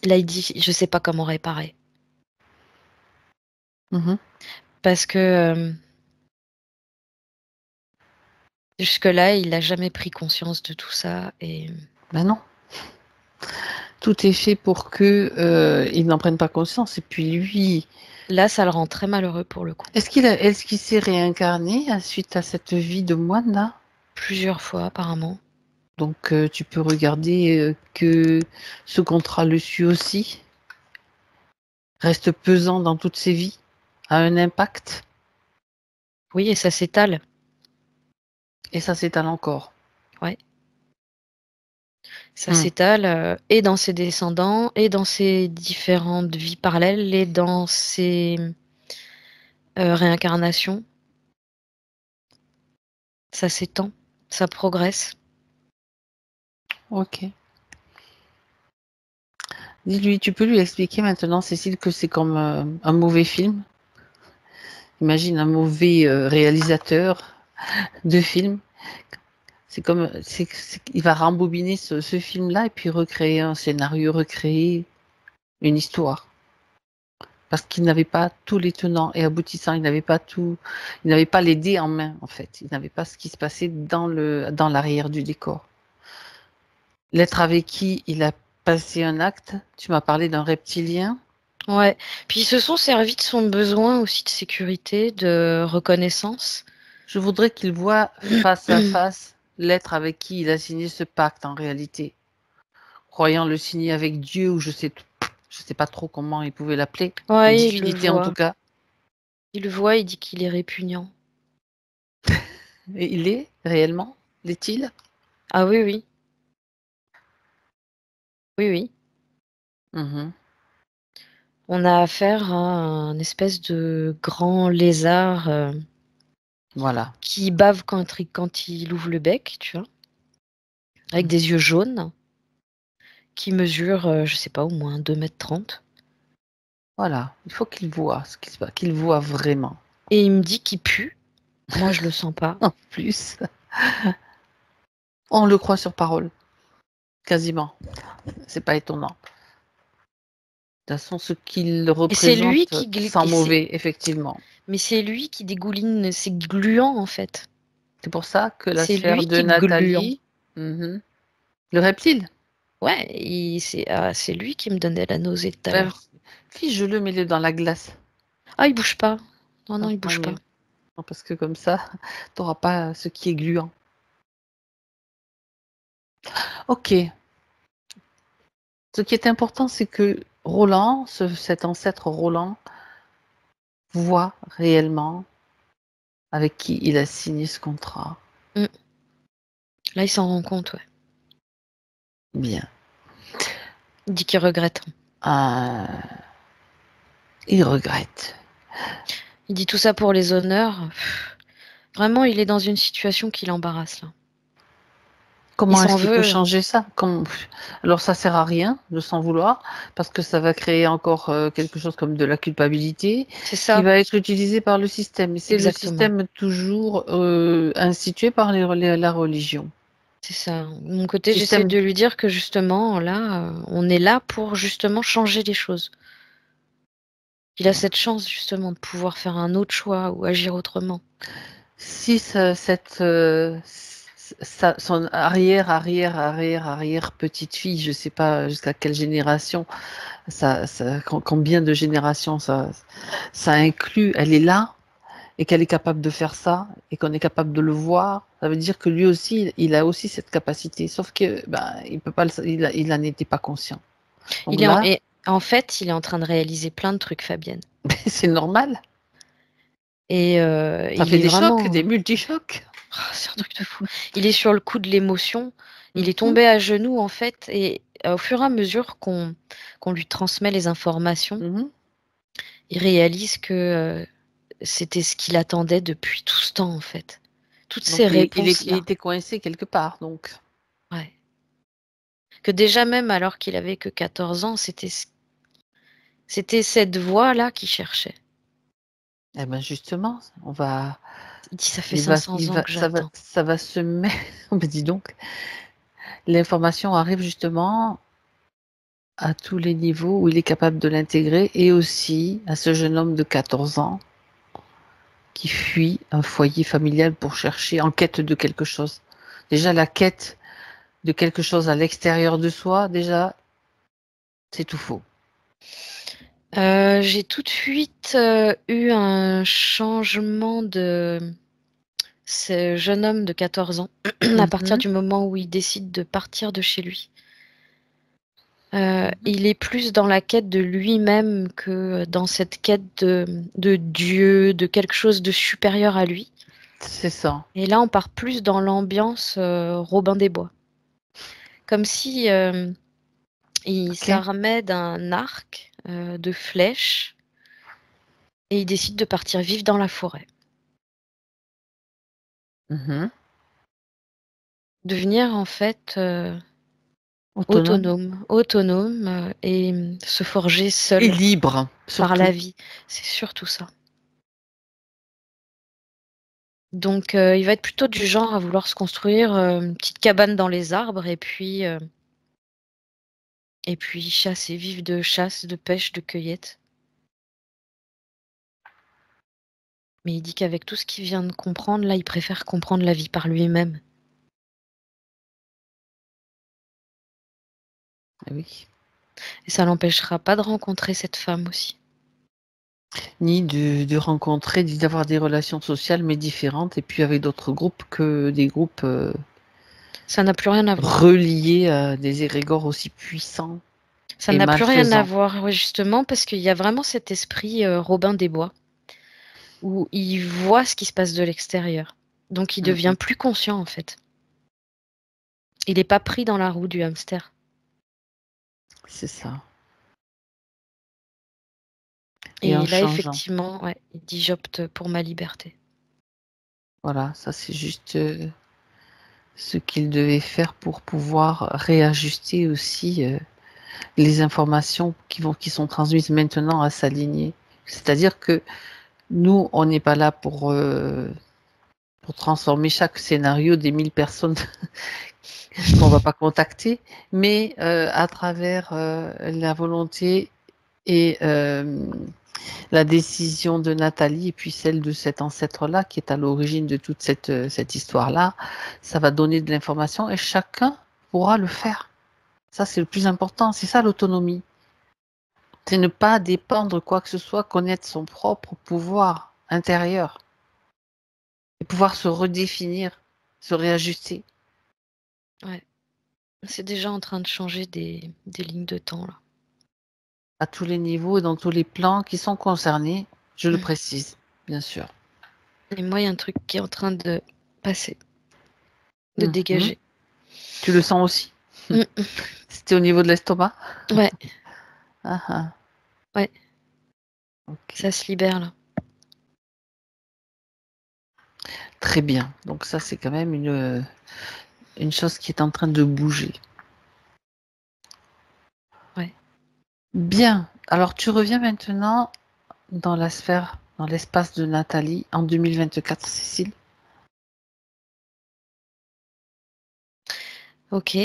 là, il dit, je sais pas comment réparer. Mhm. Parce que jusque-là, il n'a jamais pris conscience de tout ça. Et Ben non. Tout est fait pour que il n'en prenne pas conscience. Et puis lui, là, ça le rend très malheureux pour le coup. est-ce qu'il s'est réincarné suite à cette vie de moine là? Plusieurs fois, apparemment. Donc tu peux regarder que ce contrat le suit aussi, reste pesant dans toutes ses vies, a un impact, Oui, et ça s'étale. et ça s'étale encore. Ouais. Ça s'étale et dans ses descendants, et dans ses différentes vies parallèles, et dans ses réincarnations. Ça s'étend, ça progresse. Ok. Dis-lui, tu peux lui expliquer maintenant, Cécile, que c'est comme un mauvais film. Imagine un mauvais réalisateur de film. C'est comme, il va rembobiner ce film-là et puis recréer un scénario, recréer une histoire. Parce qu'il n'avait pas tous les tenants et aboutissants, il n'avait pas tout, il n'avait pas les dés en main, en fait. Il n'avait pas ce qui se passait dans l'arrière du décor. L'être avec qui il a passé un acte, tu m'as parlé d'un reptilien. Ouais. Puis ils se sont servis de son besoin aussi de sécurité, de reconnaissance. Je voudrais qu'il voie face à face l'être avec qui il a signé ce pacte en réalité. Croyant le signer avec Dieu ou je sais pas trop comment il pouvait l'appeler. Une Ouais, il le divinité en tout voit. cas. Il le voit, il dit qu'il est répugnant. Et il est réellement, l'est-il? Ah oui, oui. Oui, oui. Mhm. On a affaire à un espèce de grand lézard Voilà. qui bave quand il ouvre le bec, tu vois, avec des yeux jaunes, qui mesure, je sais pas, au moins 2,30 m. Voilà. Il faut qu'il voie ce qui se passe, qu'il voit vraiment. Et il me dit qu'il pue. Moi, je le sens pas. En plus, on le croit sur parole. Quasiment. C'est pas étonnant. De toute façon, ce qu'il Et c'est lui représente qui sent mauvais, effectivement. mais c'est lui qui dégouline, c'est gluant en fait. C'est pour ça que la C'est sphère lui de qui est gluant. Nathalie, le reptile, Ouais, c'est lui qui me donnait la nausée tout à ben, l'heure. fige-le, mets-le dans la glace. Ah, il bouge pas. Non, non, Ah, il bouge ouais, pas. non, parce que comme ça, tu n'auras pas ce qui est gluant. Ok. Ce qui est important, c'est que Roland, cet ancêtre Roland, voit réellement avec qui il a signé ce contrat. Mm. Là, il s'en rend compte, ouais. Bien. Il dit qu'il regrette. Ah, il regrette. Il dit tout ça pour les honneurs. Vraiment, il est dans une situation qui l'embarrasse là. Il Comment s'en est-ce qu'il peut veut. changer ça? Alors ça sert à rien de s'en vouloir parce que ça va créer encore quelque chose comme de la culpabilité C'est qui ça, va être utilisé par le système. Et c'est le exactement. système toujours institué par la religion. C'est ça. De mon côté, j'essaie Système. de lui dire que justement, là, on est là pour justement changer les choses. Il a cette chance justement de pouvoir faire un autre choix ou agir autrement. Si son arrière petite fille, je sais pas jusqu'à quelle génération, combien de générations ça inclut, elle est là et qu'elle est capable de faire ça et qu'on est capable de le voir, ça veut dire que lui aussi, il a aussi cette capacité. Sauf que il peut pas, il en était pas conscient. Donc là, Et en fait, il est en train de réaliser plein de trucs, Fabienne. c'est normal. Et Ça il fait est des chocs, vraiment. des multi-chocs. Oh, c'est un truc de fou. Il est sur le coup de l'émotion. Il est Mhm, tombé à genoux, en fait. Et au fur et à mesure qu'on lui transmet les informations, mhm. il réalise que c'était ce qu'il attendait depuis tout ce temps, en fait. Toutes ces Donc il réponses-là. était coincé quelque part. Donc Ouais. Que déjà, même alors qu'il avait que 14 ans, c'était cette voix-là qu'il cherchait. Eh ben justement, on va, Il dit, ça fait 500 ans que j'attends. ça va se mettre. Mais dis donc, l'information arrive justement à tous les niveaux où il est capable de l'intégrer, et aussi à ce jeune homme de 14 ans qui fuit un foyer familial pour chercher, en quête de quelque chose. Déjà, la quête de quelque chose à l'extérieur de soi, déjà, c'est tout faux. J'ai tout de suite eu un changement de ce jeune homme de 14 ans à partir du moment où il décide de partir de chez lui. Il est plus dans la quête de lui-même que dans cette quête de Dieu, de quelque chose de supérieur à lui. C'est ça. Et là, on part plus dans l'ambiance Robin des Bois. Comme si il s'armait d'un arc de flèches et il décide de partir vivre dans la forêt. Devenir en fait autonome et se forger seul et libre par la surtout. vie. C'est surtout ça. Donc il va être plutôt du genre à vouloir se construire une petite cabane dans les arbres et puis chasser, vivre de chasse, de pêche, de cueillette. Mais il dit qu'avec tout ce qu'il vient de comprendre, là, il préfère comprendre la vie par lui-même. Oui. Et ça l'empêchera pas de rencontrer cette femme aussi. Ni de rencontrer, ni d'avoir des relations sociales, mais différentes, et puis avec d'autres groupes que des groupes Ça n'a plus rien à voir. reliés à des égrégores aussi puissants. Ça et n'a plus rien à malfaisants. voir, ouais, justement, parce qu'il y a vraiment cet esprit Robin des Bois, où il voit ce qui se passe de l'extérieur. Donc il devient plus conscient, en fait. Il n'est pas pris dans la roue du hamster. C'est ça. Et en là, changeant. effectivement, ouais, il dit j'opte pour ma liberté. Voilà, ça c'est juste ce qu'il devait faire pour pouvoir réajuster aussi les informations qui sont transmises maintenant à sa lignée. C'est-à-dire que nous, on n'est pas là pour transformer chaque scénario des 1000 personnes qu'on va pas contacter, mais à travers la volonté et la décision de Nathalie et puis celle de cet ancêtre-là qui est à l'origine de toute cette histoire-là, ça va donner de l'information et chacun pourra le faire. Ça, c'est le plus important. C'est ça l'autonomie. C'est ne pas dépendre de quoi que ce soit, connaître son propre pouvoir intérieur et pouvoir se redéfinir, se réajuster. Ouais. C'est déjà en train de changer des lignes de temps, là. À tous les niveaux et dans tous les plans qui sont concernés, je le précise, bien sûr. Et moi, il y a un truc qui est en train de passer, de dégager. Tu le sens aussi? C'était au niveau de l'estomac? Ouais. Ah. Ouais. Okay. Ça se libère, là. Très bien. Donc ça, c'est quand même une chose qui est en train de bouger. Ouais. Bien. Alors, tu reviens maintenant dans la sphère, dans l'espace de Nathalie en 2024, Cécile. Ok.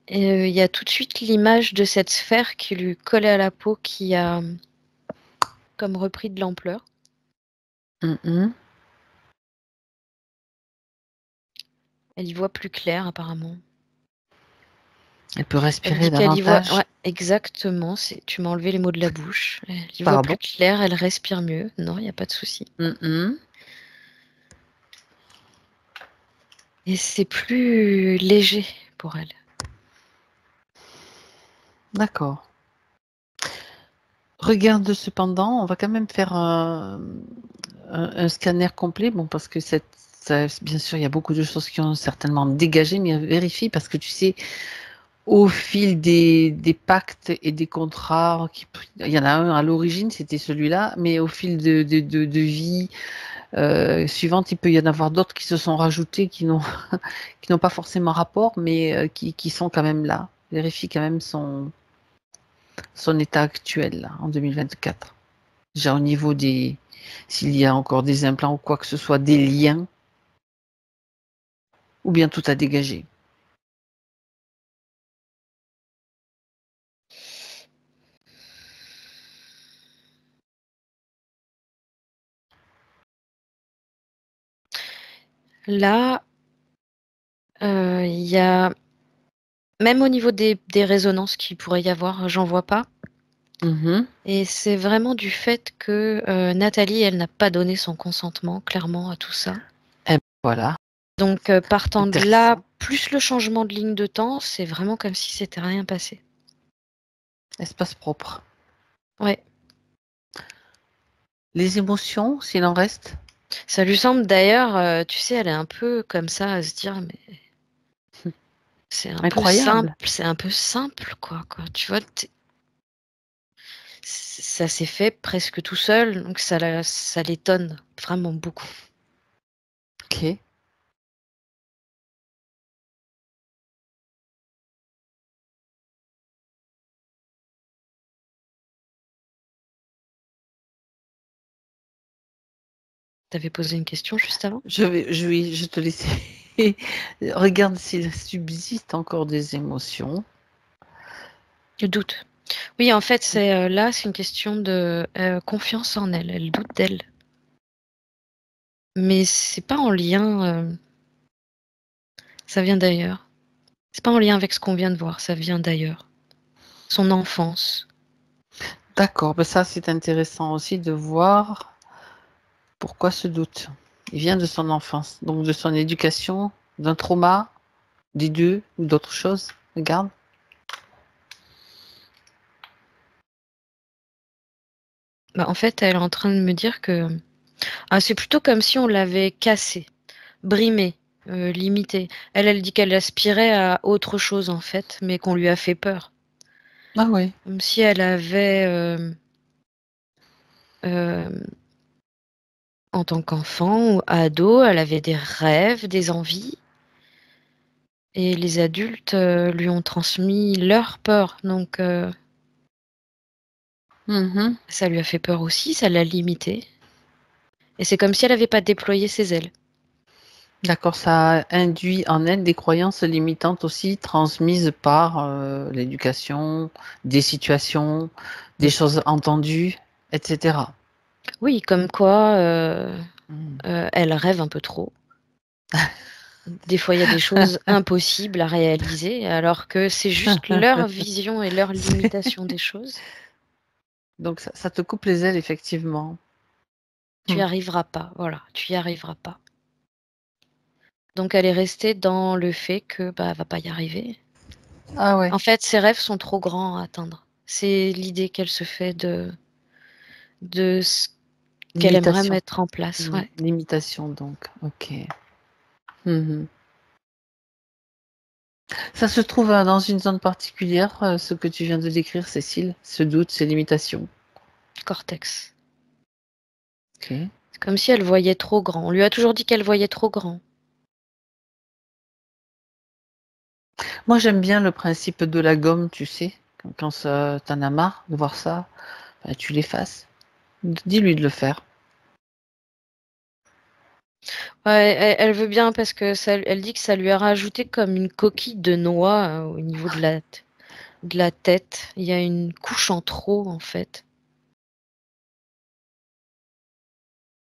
Il y a tout de suite l'image de cette sphère qui lui collait à la peau, qui a comme repris de l'ampleur. Elle y voit plus clair, apparemment. Elle peut respirer elle dit davantage. Qu'elle y voit... Ouais, exactement. Tu m'as enlevé les mots de la bouche. Elle y voit plus clair, elle respire mieux. Non, il n'y a pas de souci. Et c'est plus léger pour elle. D'accord. Regarde cependant, on va quand même faire un scanner complet, bon, parce que bien sûr, il y a beaucoup de choses qui ont certainement dégagé, mais vérifie, parce que tu sais, au fil des pactes et des contrats, il y en a un à l'origine, c'était celui-là, mais au fil de vie suivante, il peut y en avoir d'autres qui se sont rajoutés, qui n'ont pas forcément rapport, mais qui sont quand même là. Vérifie quand même son état actuel là, en 2024. Déjà au niveau s'il y a encore des implants ou quoi que ce soit, des liens, ou bien tout à dégager. Là, il y a même au niveau des résonances qu'il pourrait y avoir, j'en vois pas. Et c'est vraiment du fait que Nathalie, elle n'a pas donné son consentement clairement à tout ça. Et voilà. Donc partant de là, plus le changement de ligne de temps, c'est vraiment comme si c'était rien passé. Espace propre. Ouais. Les émotions, s'il en reste? Ça lui semble d'ailleurs, tu sais, elle est un peu comme ça à se dire, mais c'est un peu simple, quoi. Tu vois, ça s'est fait presque tout seul, donc ça l'étonne vraiment beaucoup. Ok. T'avais posé une question juste avant? Je te laisse. Regarde s'il subsiste encore des émotions. Le doute. Oui, en fait, c'est une question de confiance en elle. Elle doute d'elle. Mais c'est pas en lien. Ça vient d'ailleurs. C'est pas en lien avec ce qu'on vient de voir. Ça vient d'ailleurs. Son enfance. D'accord, ben ça c'est intéressant aussi de voir pourquoi ce doute. Il vient de son enfance, donc de son éducation, d'un trauma, des deux ou d'autres choses. Regarde. Bah, en fait, elle est en train de me dire que c'est plutôt comme si on l'avait cassée, brimée, limitée. Elle dit qu'elle aspirait à autre chose en fait, mais qu'on lui a fait peur. Ah oui. Comme si elle avait, en tant qu'enfant ou ado, elle avait des rêves, des envies. Et les adultes lui ont transmis leur peur. Donc, ça lui a fait peur aussi, ça l'a limité. Et c'est comme si elle n'avait pas déployé ses ailes. D'accord, ça induit en elle des croyances limitantes aussi transmises par l'éducation, des situations, des choses entendues, etc. Oui, comme quoi elle rêve un peu trop. Des fois, il y a des choses impossibles à réaliser, alors que c'est juste leur vision et leur limitation des choses. Donc ça te coupe les ailes, effectivement. Tu n'y arriveras pas, voilà, tu n'y arriveras pas. Donc elle est restée dans le fait que elle va pas y arriver. Ah ouais. En fait, ses rêves sont trop grands à atteindre. C'est l'idée qu'elle se fait de ce qu'elle aimerait Limitation. mettre en place. Ouais. Limitation, donc. Ok. Ça se trouve dans une zone particulière, ce que tu viens de décrire, Cécile, ce doute, ces limitations. Cortex. Ok. C'est comme si elle voyait trop grand. On lui a toujours dit qu'elle voyait trop grand. Moi, j'aime bien le principe de la gomme, tu sais. Quand t'en as marre de voir ça, tu l'effaces. Dis-lui de le faire. Ouais, elle veut bien parce que elle dit que ça lui a rajouté comme une coquille de noix au niveau de la tête. Il y a une couche en trop en fait.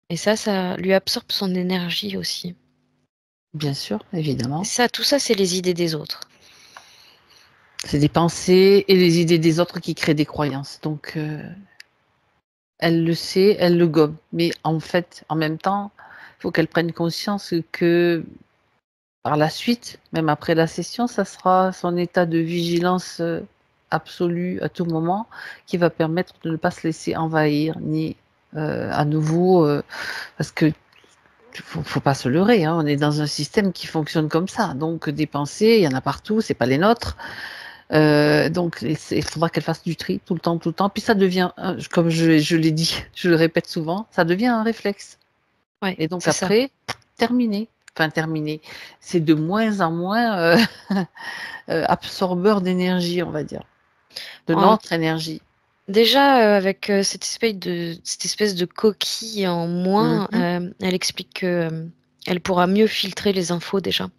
Et ça lui absorbe son énergie aussi. Bien sûr, évidemment. Et tout ça, c'est les idées des autres. C'est des pensées et les idées des autres qui créent des croyances. Donc, elle le sait, elle le gomme. Mais en fait, en même temps, il faut qu'elle prenne conscience que par la suite, même après la session, ça sera son état de vigilance absolue à tout moment qui va permettre de ne pas se laisser envahir ni à nouveau, parce que faut pas se leurrer, hein, on est dans un système qui fonctionne comme ça. Donc des pensées, il y en a partout, c'est pas les nôtres. Donc il faudra qu'elle fasse du tri tout le temps, tout le temps. Puis ça devient, comme je l'ai dit, je le répète souvent, ça devient un réflexe. Ouais, Et donc c'est ça. après, terminé. Enfin, terminé. C'est de moins en moins absorbeur d'énergie, on va dire. De notre énergie. Déjà, avec cette espèce de coquille en moins, Mhm. elle explique que elle pourra mieux filtrer les infos déjà.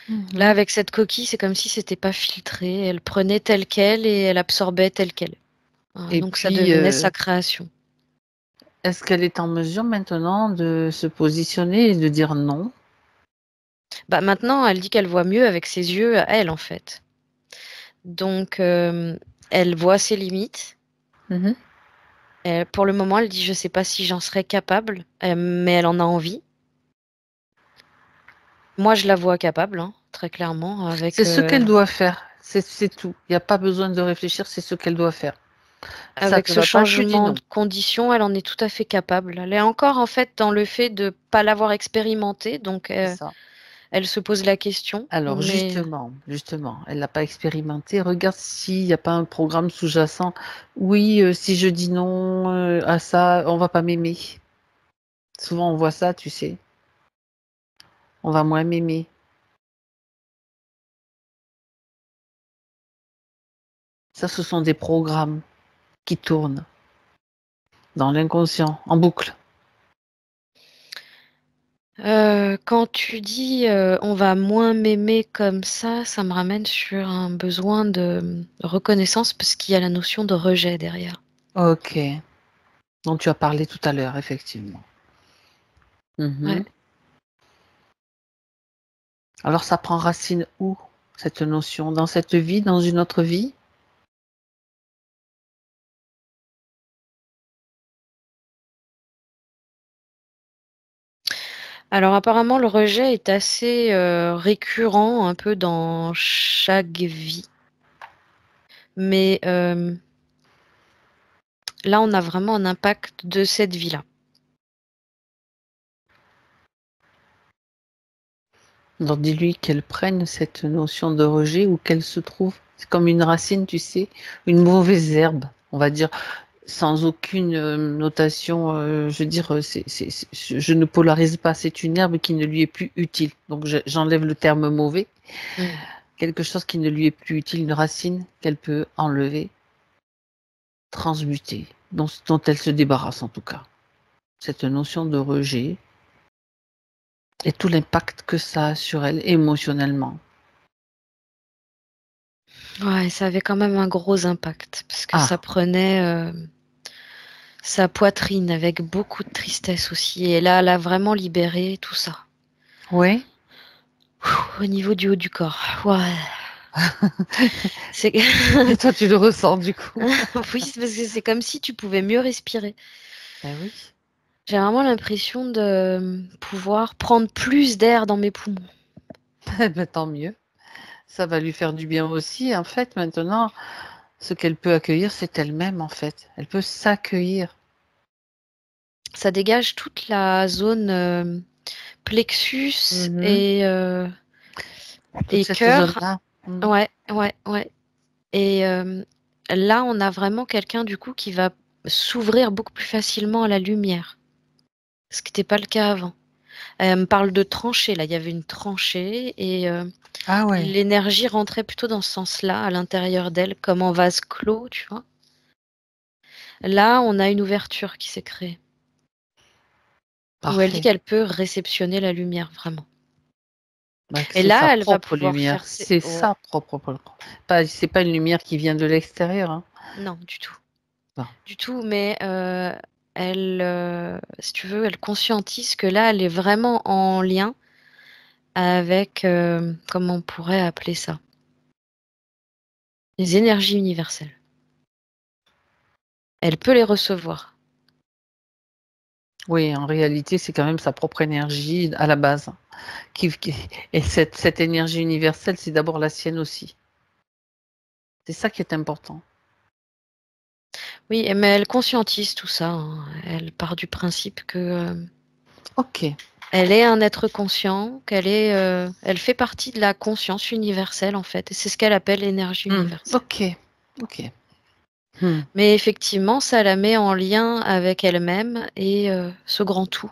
Là, Mhm. avec cette coquille, c'est comme si c'était pas filtré. Elle prenait telle quelle et elle absorbait telle quelle. Et Donc ça puis, devenait sa création. est-ce qu'elle est en mesure maintenant de se positionner et de dire non? Bah, maintenant, elle dit qu'elle voit mieux avec ses yeux à elle, en fait. Donc, elle voit ses limites. Mhm. Pour le moment, elle dit: «Je sais pas si j'en serais capable», mais elle en a envie. Moi, je la vois capable, hein, très clairement C'est avec, ce qu'elle doit faire, c'est tout. Il y a pas besoin de réfléchir, c'est ce qu'elle doit faire. Ça avec te ce va pas, tu dis changement non. de condition, elle en est tout à fait capable. Elle est encore, en fait, dans le fait de pas l'avoir expérimenté, donc C'est ça. elle se pose la question, Alors mais justement, elle l'a pas expérimenté. Regarde s'il y a pas un programme sous-jacent. Oui, si je dis non, à ça, on va pas m'aimer. Souvent on voit ça, tu sais. On va moins m'aimer. Ça, ce sont des programmes qui tournent dans l'inconscient, en boucle. quand tu dis, «On va moins m'aimer comme ça me ramène sur un besoin de, reconnaissance parce qu'il y a la notion de rejet derrière. OK, dont tu as parlé tout à l'heure, effectivement. Ouais. Mmh. Alors ça prend racine où, cette notion? Dans cette vie, dans une autre vie? Alors apparemment le rejet est assez, récurrent un peu dans chaque vie, mais là on a vraiment un impact de cette vie-là. Donc dis-lui qu'elle prenne cette notion de rejet où qu'elle se trouve. C'est comme une racine, tu sais, une mauvaise herbe, on va dire, sans aucune, notation, je veux dire, c'est je ne polarise pas, c'est une herbe qui ne lui est plus utile. Donc j'enlève le terme mauvais, Mmh. quelque chose qui ne lui est plus utile, une racine qu'elle peut enlever, transmuter, dont elle se débarrasse en tout cas. Cette notion de rejet et tout l'impact que ça a sur elle émotionnellement. Ouais, ça avait quand même un gros impact parce que ça Ah! prenait, sa poitrine avec beaucoup de tristesse aussi et là, elle a vraiment libéré tout ça. Ouais? Au niveau du haut du corps. Ouais, c'est Et toi, tu le ressens du coup? oui, c'est parce que c'est comme si tu pouvais mieux respirer. Bah oui. J'ai vraiment l'impression de, pouvoir prendre plus d'air dans mes poumons. Eh bah, tant mieux. Ça va lui faire du bien aussi. En fait, maintenant, ce qu'elle peut accueillir, c'est elle-même, en fait. Elle peut s'accueillir. Ça dégage toute la zone, plexus Mmh. Toute et cette cœur. zone-là. Mmh. Ouais, ouais, ouais et là, on a vraiment quelqu'un du coup qui va s'ouvrir beaucoup plus facilement à la lumière, ce qui n'était pas le cas avant. Elle me parle de tranchée, là, il y avait une tranchée et Ah ouais, l'énergie rentrait plutôt dans ce sens-là, à l'intérieur d'elle, comme en vase clos, tu vois? Là, on a une ouverture qui s'est créée, où elle dit parfait. qu'elle peut réceptionner la lumière, vraiment. Bah, que Et c'est sa là, elle va propre pouvoir lumière. faire C'est ouais, sa propre. Pas c'est pas une lumière qui vient de l'extérieur, hein. non, du tout. Non. Du tout, mais elle, si tu veux, elle conscientise que là, elle est vraiment en lien avec, comment on pourrait appeler ça? Les énergies universelles. Elle peut les recevoir. Oui, en réalité, c'est quand même sa propre énergie à la base, hein, qui et cette énergie universelle, c'est d'abord la sienne aussi. C'est ça qui est important. Oui, mais elle conscientise tout ça, hein. Elle part du principe que, OK. elle est un être conscient, qu'elle est, elle fait partie de la conscience universelle, en fait et c'est ce qu'elle appelle l'énergie universelle. OK. OK. Mmh. Mais effectivement, ça la met en lien avec elle-même et ce grand tout.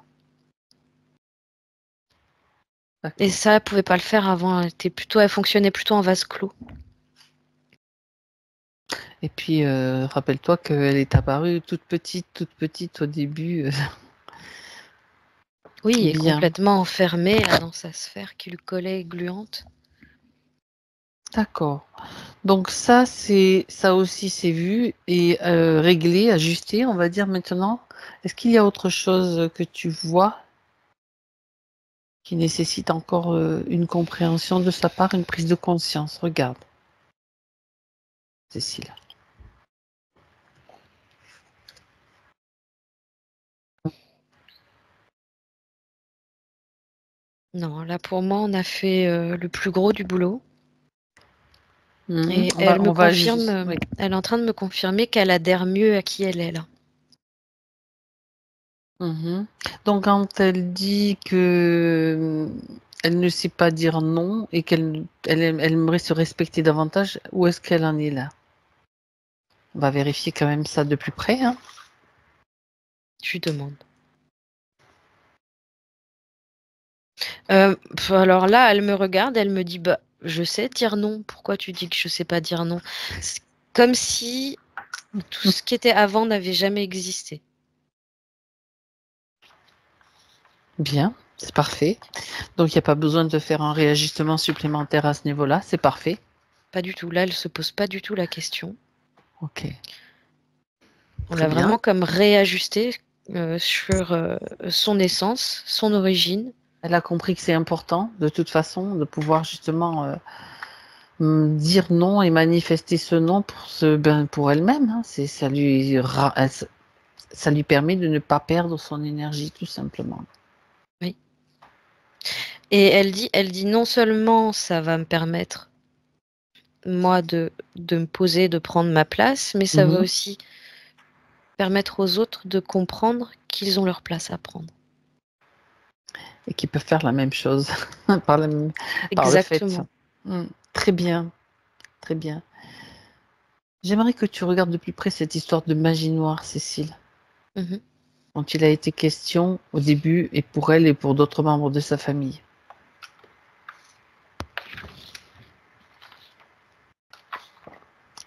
Et D'accord. ça, elle pouvait pas le faire avant, elle fonctionnait plutôt en vase clos. Et puis, rappelle-toi qu'elle est apparue toute petite au début. Oui, et Bien, complètement enfermée là, dans sa sphère qui lui collait gluante. d'accord. Donc ça aussi c'est vu et réglé, ajusté, on va dire maintenant. Est-ce qu'il y a autre chose que tu vois qui nécessite encore une compréhension de sa part, une prise de conscience? Regarde, Cécile. Non, là pour moi, on a fait le plus gros du boulot. Mhm. Et elle me On va confirme, oui. elle est en train de me confirmer qu'elle adhère mieux à qui elle est là. Mhm. Donc quand elle dit que elle ne sait pas dire non et elle aimerait se respecter davantage, où est-ce qu'elle en est là? On va vérifier quand même ça de plus près, hein. Je lui demande. Alors là, elle me regarde, elle me dit, bah, je sais dire non. Pourquoi tu dis que je sais pas dire non? C'est comme si tout ce qui était avant n'avait jamais existé. Bien, c'est parfait. Donc il n'y a pas besoin de faire un réajustement supplémentaire à ce niveau-là, c'est parfait. Pas du tout. Là, elle se pose pas du tout la question. Ok, On très l'a bien. vraiment comme réajusté sur son essence, son origine. Elle a compris que c'est important, de toute façon, de pouvoir justement dire non et manifester ce non pour elle-même, hein. Ça lui permet de ne pas perdre son énergie, tout simplement. Oui. Et elle dit non seulement ça va me permettre, moi, de me poser, de prendre ma place, mais ça va Mhm. aussi permettre aux autres de comprendre qu'ils ont leur place à prendre. Et qui peuvent faire la même chose par, par le fait. Exactement. Mm. Très bien, très bien. J'aimerais que tu regardes de plus près cette histoire de magie noire, Cécile, Mhm. dont il a été question au début et pour elle et pour d'autres membres de sa famille.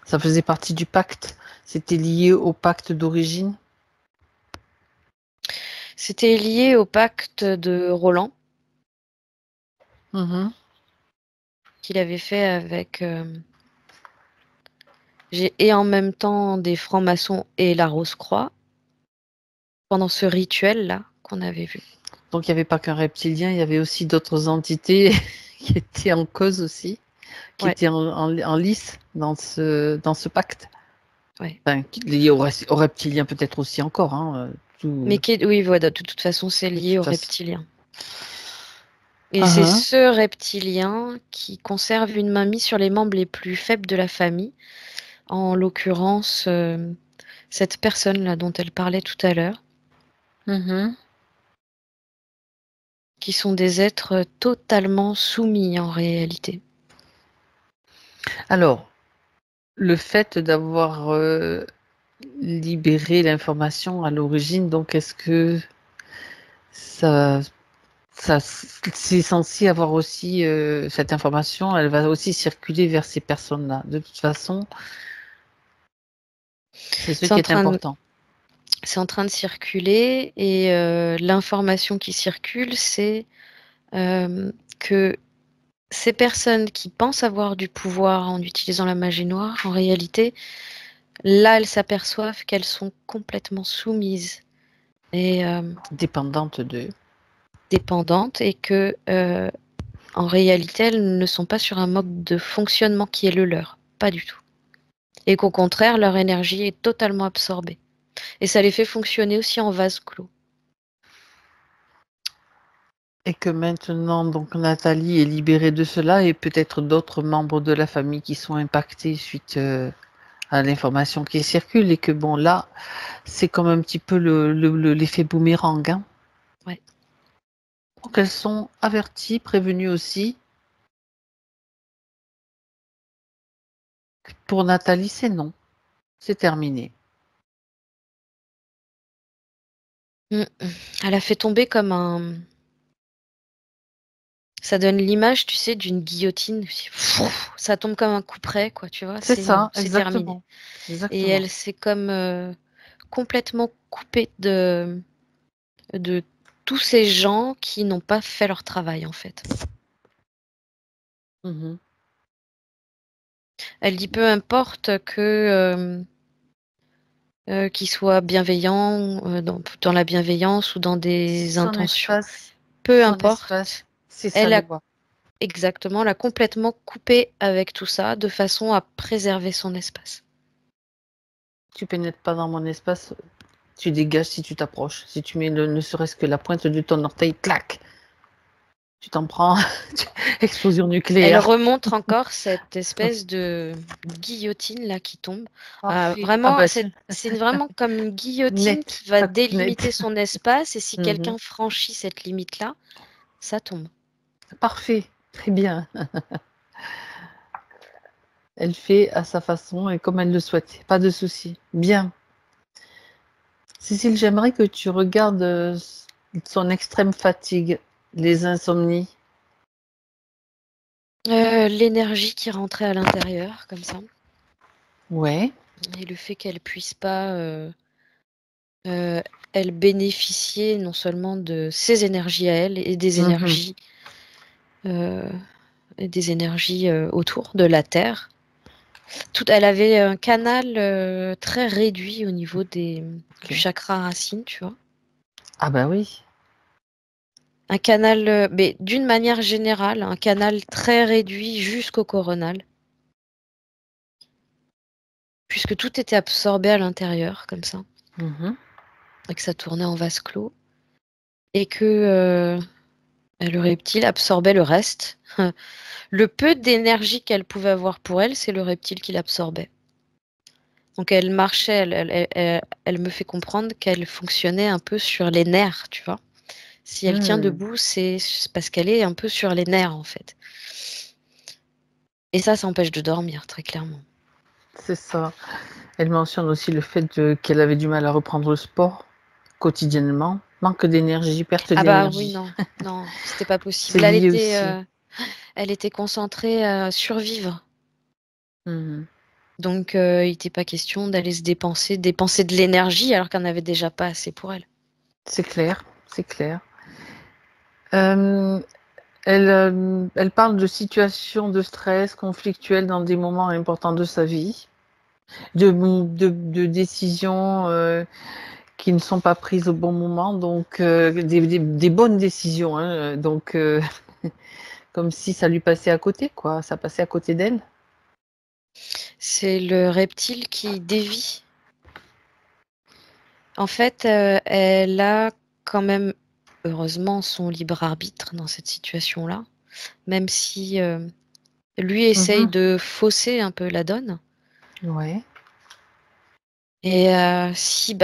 Ça faisait partie du pacte. C'était lié au pacte d'origine. C'était lié au pacte de Roland Mhm. qu'il avait fait avec et en même temps des francs-maçons et la Rose-Croix pendant ce rituel-là qu'on avait vu. Donc il n'y avait pas qu'un reptilien, il y avait aussi d'autres entités qui étaient en cause aussi, qui Ouais, étaient en lice dans ce pacte. ouais. Enfin, liés aux reptiliens peut-être aussi encore, hein, Mais oui, voilà, de toute façon, c'est de lié toute aux façon. reptiliens. Et c'est Ah, ce reptilien qui conserve une main mise sur les membres les plus faibles de la famille, en l'occurrence cette personne-là dont elle parlait tout à l'heure, mhm. qui sont des êtres totalement soumis en réalité. Alors, le fait d'avoir libéré l'information à l'origine, donc est-ce que ça, c'est censé avoir aussi cette information, elle va aussi circuler vers ces personnes-là. De toute façon, c'est ce C'est qui en est train de, important. c'est en train de circuler et l'information qui circule, c'est que ces personnes qui pensent avoir du pouvoir en utilisant la magie noire, en réalité, là, elles s'aperçoivent qu'elles sont complètement soumises et Dépendante de. dépendantes et que, en réalité, elles ne sont pas sur un mode de fonctionnement qui est le leur, pas du tout. Et qu'au contraire, leur énergie est totalement absorbée. Et ça les fait fonctionner aussi en vase clos. Et que maintenant, donc Nathalie est libérée de cela et peut-être d'autres membres de la famille qui sont impactés suite à l'information qui circule et que bon là, c'est comme un petit peu l'effet boomerang, hein. Ouais. Donc elles sont averties, prévenues aussi. Pour Nathalie, c'est non. C'est terminé. Mm. Elle a fait tomber comme Ça donne l'image, tu sais, d'une guillotine. Ça tombe comme un couperet, quoi, tu vois. C'est ça, C'est terminé. exactement. Et Exactement. elle s'est comme complètement coupée de tous ces gens qui n'ont pas fait leur travail, en fait. Mhm. Elle dit peu importe que qu'ils soient bienveillants dans la bienveillance ou dans des Son intentions. espace, Peu son espace, importe. c'est sa Elle a loi. exactement, elle a complètement coupé avec tout ça de façon à préserver son espace. Tu pénètres pas dans mon espace, tu dégages si tu t'approches. Si tu mets ne serait-ce que la pointe de ton orteil, clac, tu t'en prends. Explosion Elle nucléaire. remontre encore cette espèce de guillotine là qui tombe. Parfait. Ah Vraiment, bah c'est vraiment comme une guillotine net, qui va ça coupe délimiter net. son espace et si Mhm. quelqu'un franchit cette limite-là, ça tombe. Parfait, très bien. Elle fait à sa façon et comme elle le souhaite. Pas de souci. Bien. Cécile, j'aimerais que tu regardes son extrême fatigue, les insomnies. L'énergie qui rentrait à l'intérieur, comme ça, Ouais. et le fait qu'elle puisse pas, elle bénéficier non seulement de ses énergies à elle Mhm. euh, et des énergies autour de la Terre. Elle avait un canal très réduit au niveau du Ok. chakra racine, tu vois. Ah bah oui. Un canal, mais d'une manière générale, un canal très réduit jusqu'au coronal, puisque tout était absorbé à l'intérieur, comme ça, Mhm. et que ça tournait en vase clos, et que le reptile absorbait le reste. Le peu d'énergie qu'elle pouvait avoir pour elle, c'est le reptile qui l'absorbait. Donc elle marchait, elle me fait comprendre qu'elle fonctionnait un peu sur les nerfs, tu vois. Si elle tient Hmm. debout, c'est parce qu'elle est un peu sur les nerfs, en fait. Et ça empêche de dormir, très clairement. C'est ça. Elle mentionne aussi le fait qu'elle avait du mal à reprendre le sport quotidiennement. Manque d'énergie, perte Ah bah oui, d'énergie. non, non, c'était pas C'est possible. lié aussi. Elle était concentrée à survivre. Mhm. Donc, il n'était pas question d'aller se dépenser de l'énergie alors qu'elle n'avait déjà pas assez pour elle. C'est clair, c'est clair. Euh, elle parle de situations de stress conflictuelles dans des moments importants de sa vie, de décisions qui ne sont pas prises au bon moment, donc des bonnes décisions, hein, donc comme si ça lui passait à côté, quoi, ça passait à côté d'elle. C'est le reptile qui dévie. En fait, elle a quand même, heureusement, son libre arbitre dans cette situation-là, même si lui essaye Mhm. de fausser un peu la donne. Ouais. Et si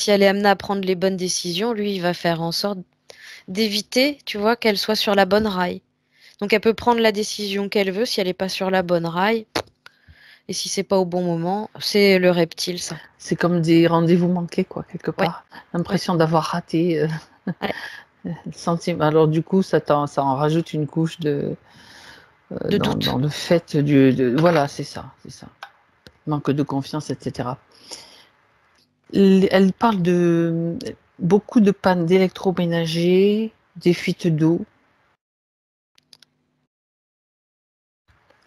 elle est amenée à prendre les bonnes décisions, lui, il va faire en sorte d'éviter, tu vois, qu'elle soit sur la bonne raille. Donc elle peut prendre la décision qu'elle veut si elle n'est pas sur la bonne raille. Et si c'est pas au bon moment, c'est le reptile, ça. C'est comme des rendez-vous manqués, quoi, quelque Ouais, part. ouais, L'impression d'avoir raté ouais. le sentiment. Alors du coup, ça en rajoute une couche De dans doute. le fait voilà, c'est ça, c'est ça. Manque de confiance, etc. Elle parle de beaucoup de pannes d'électroménager, des fuites d'eau.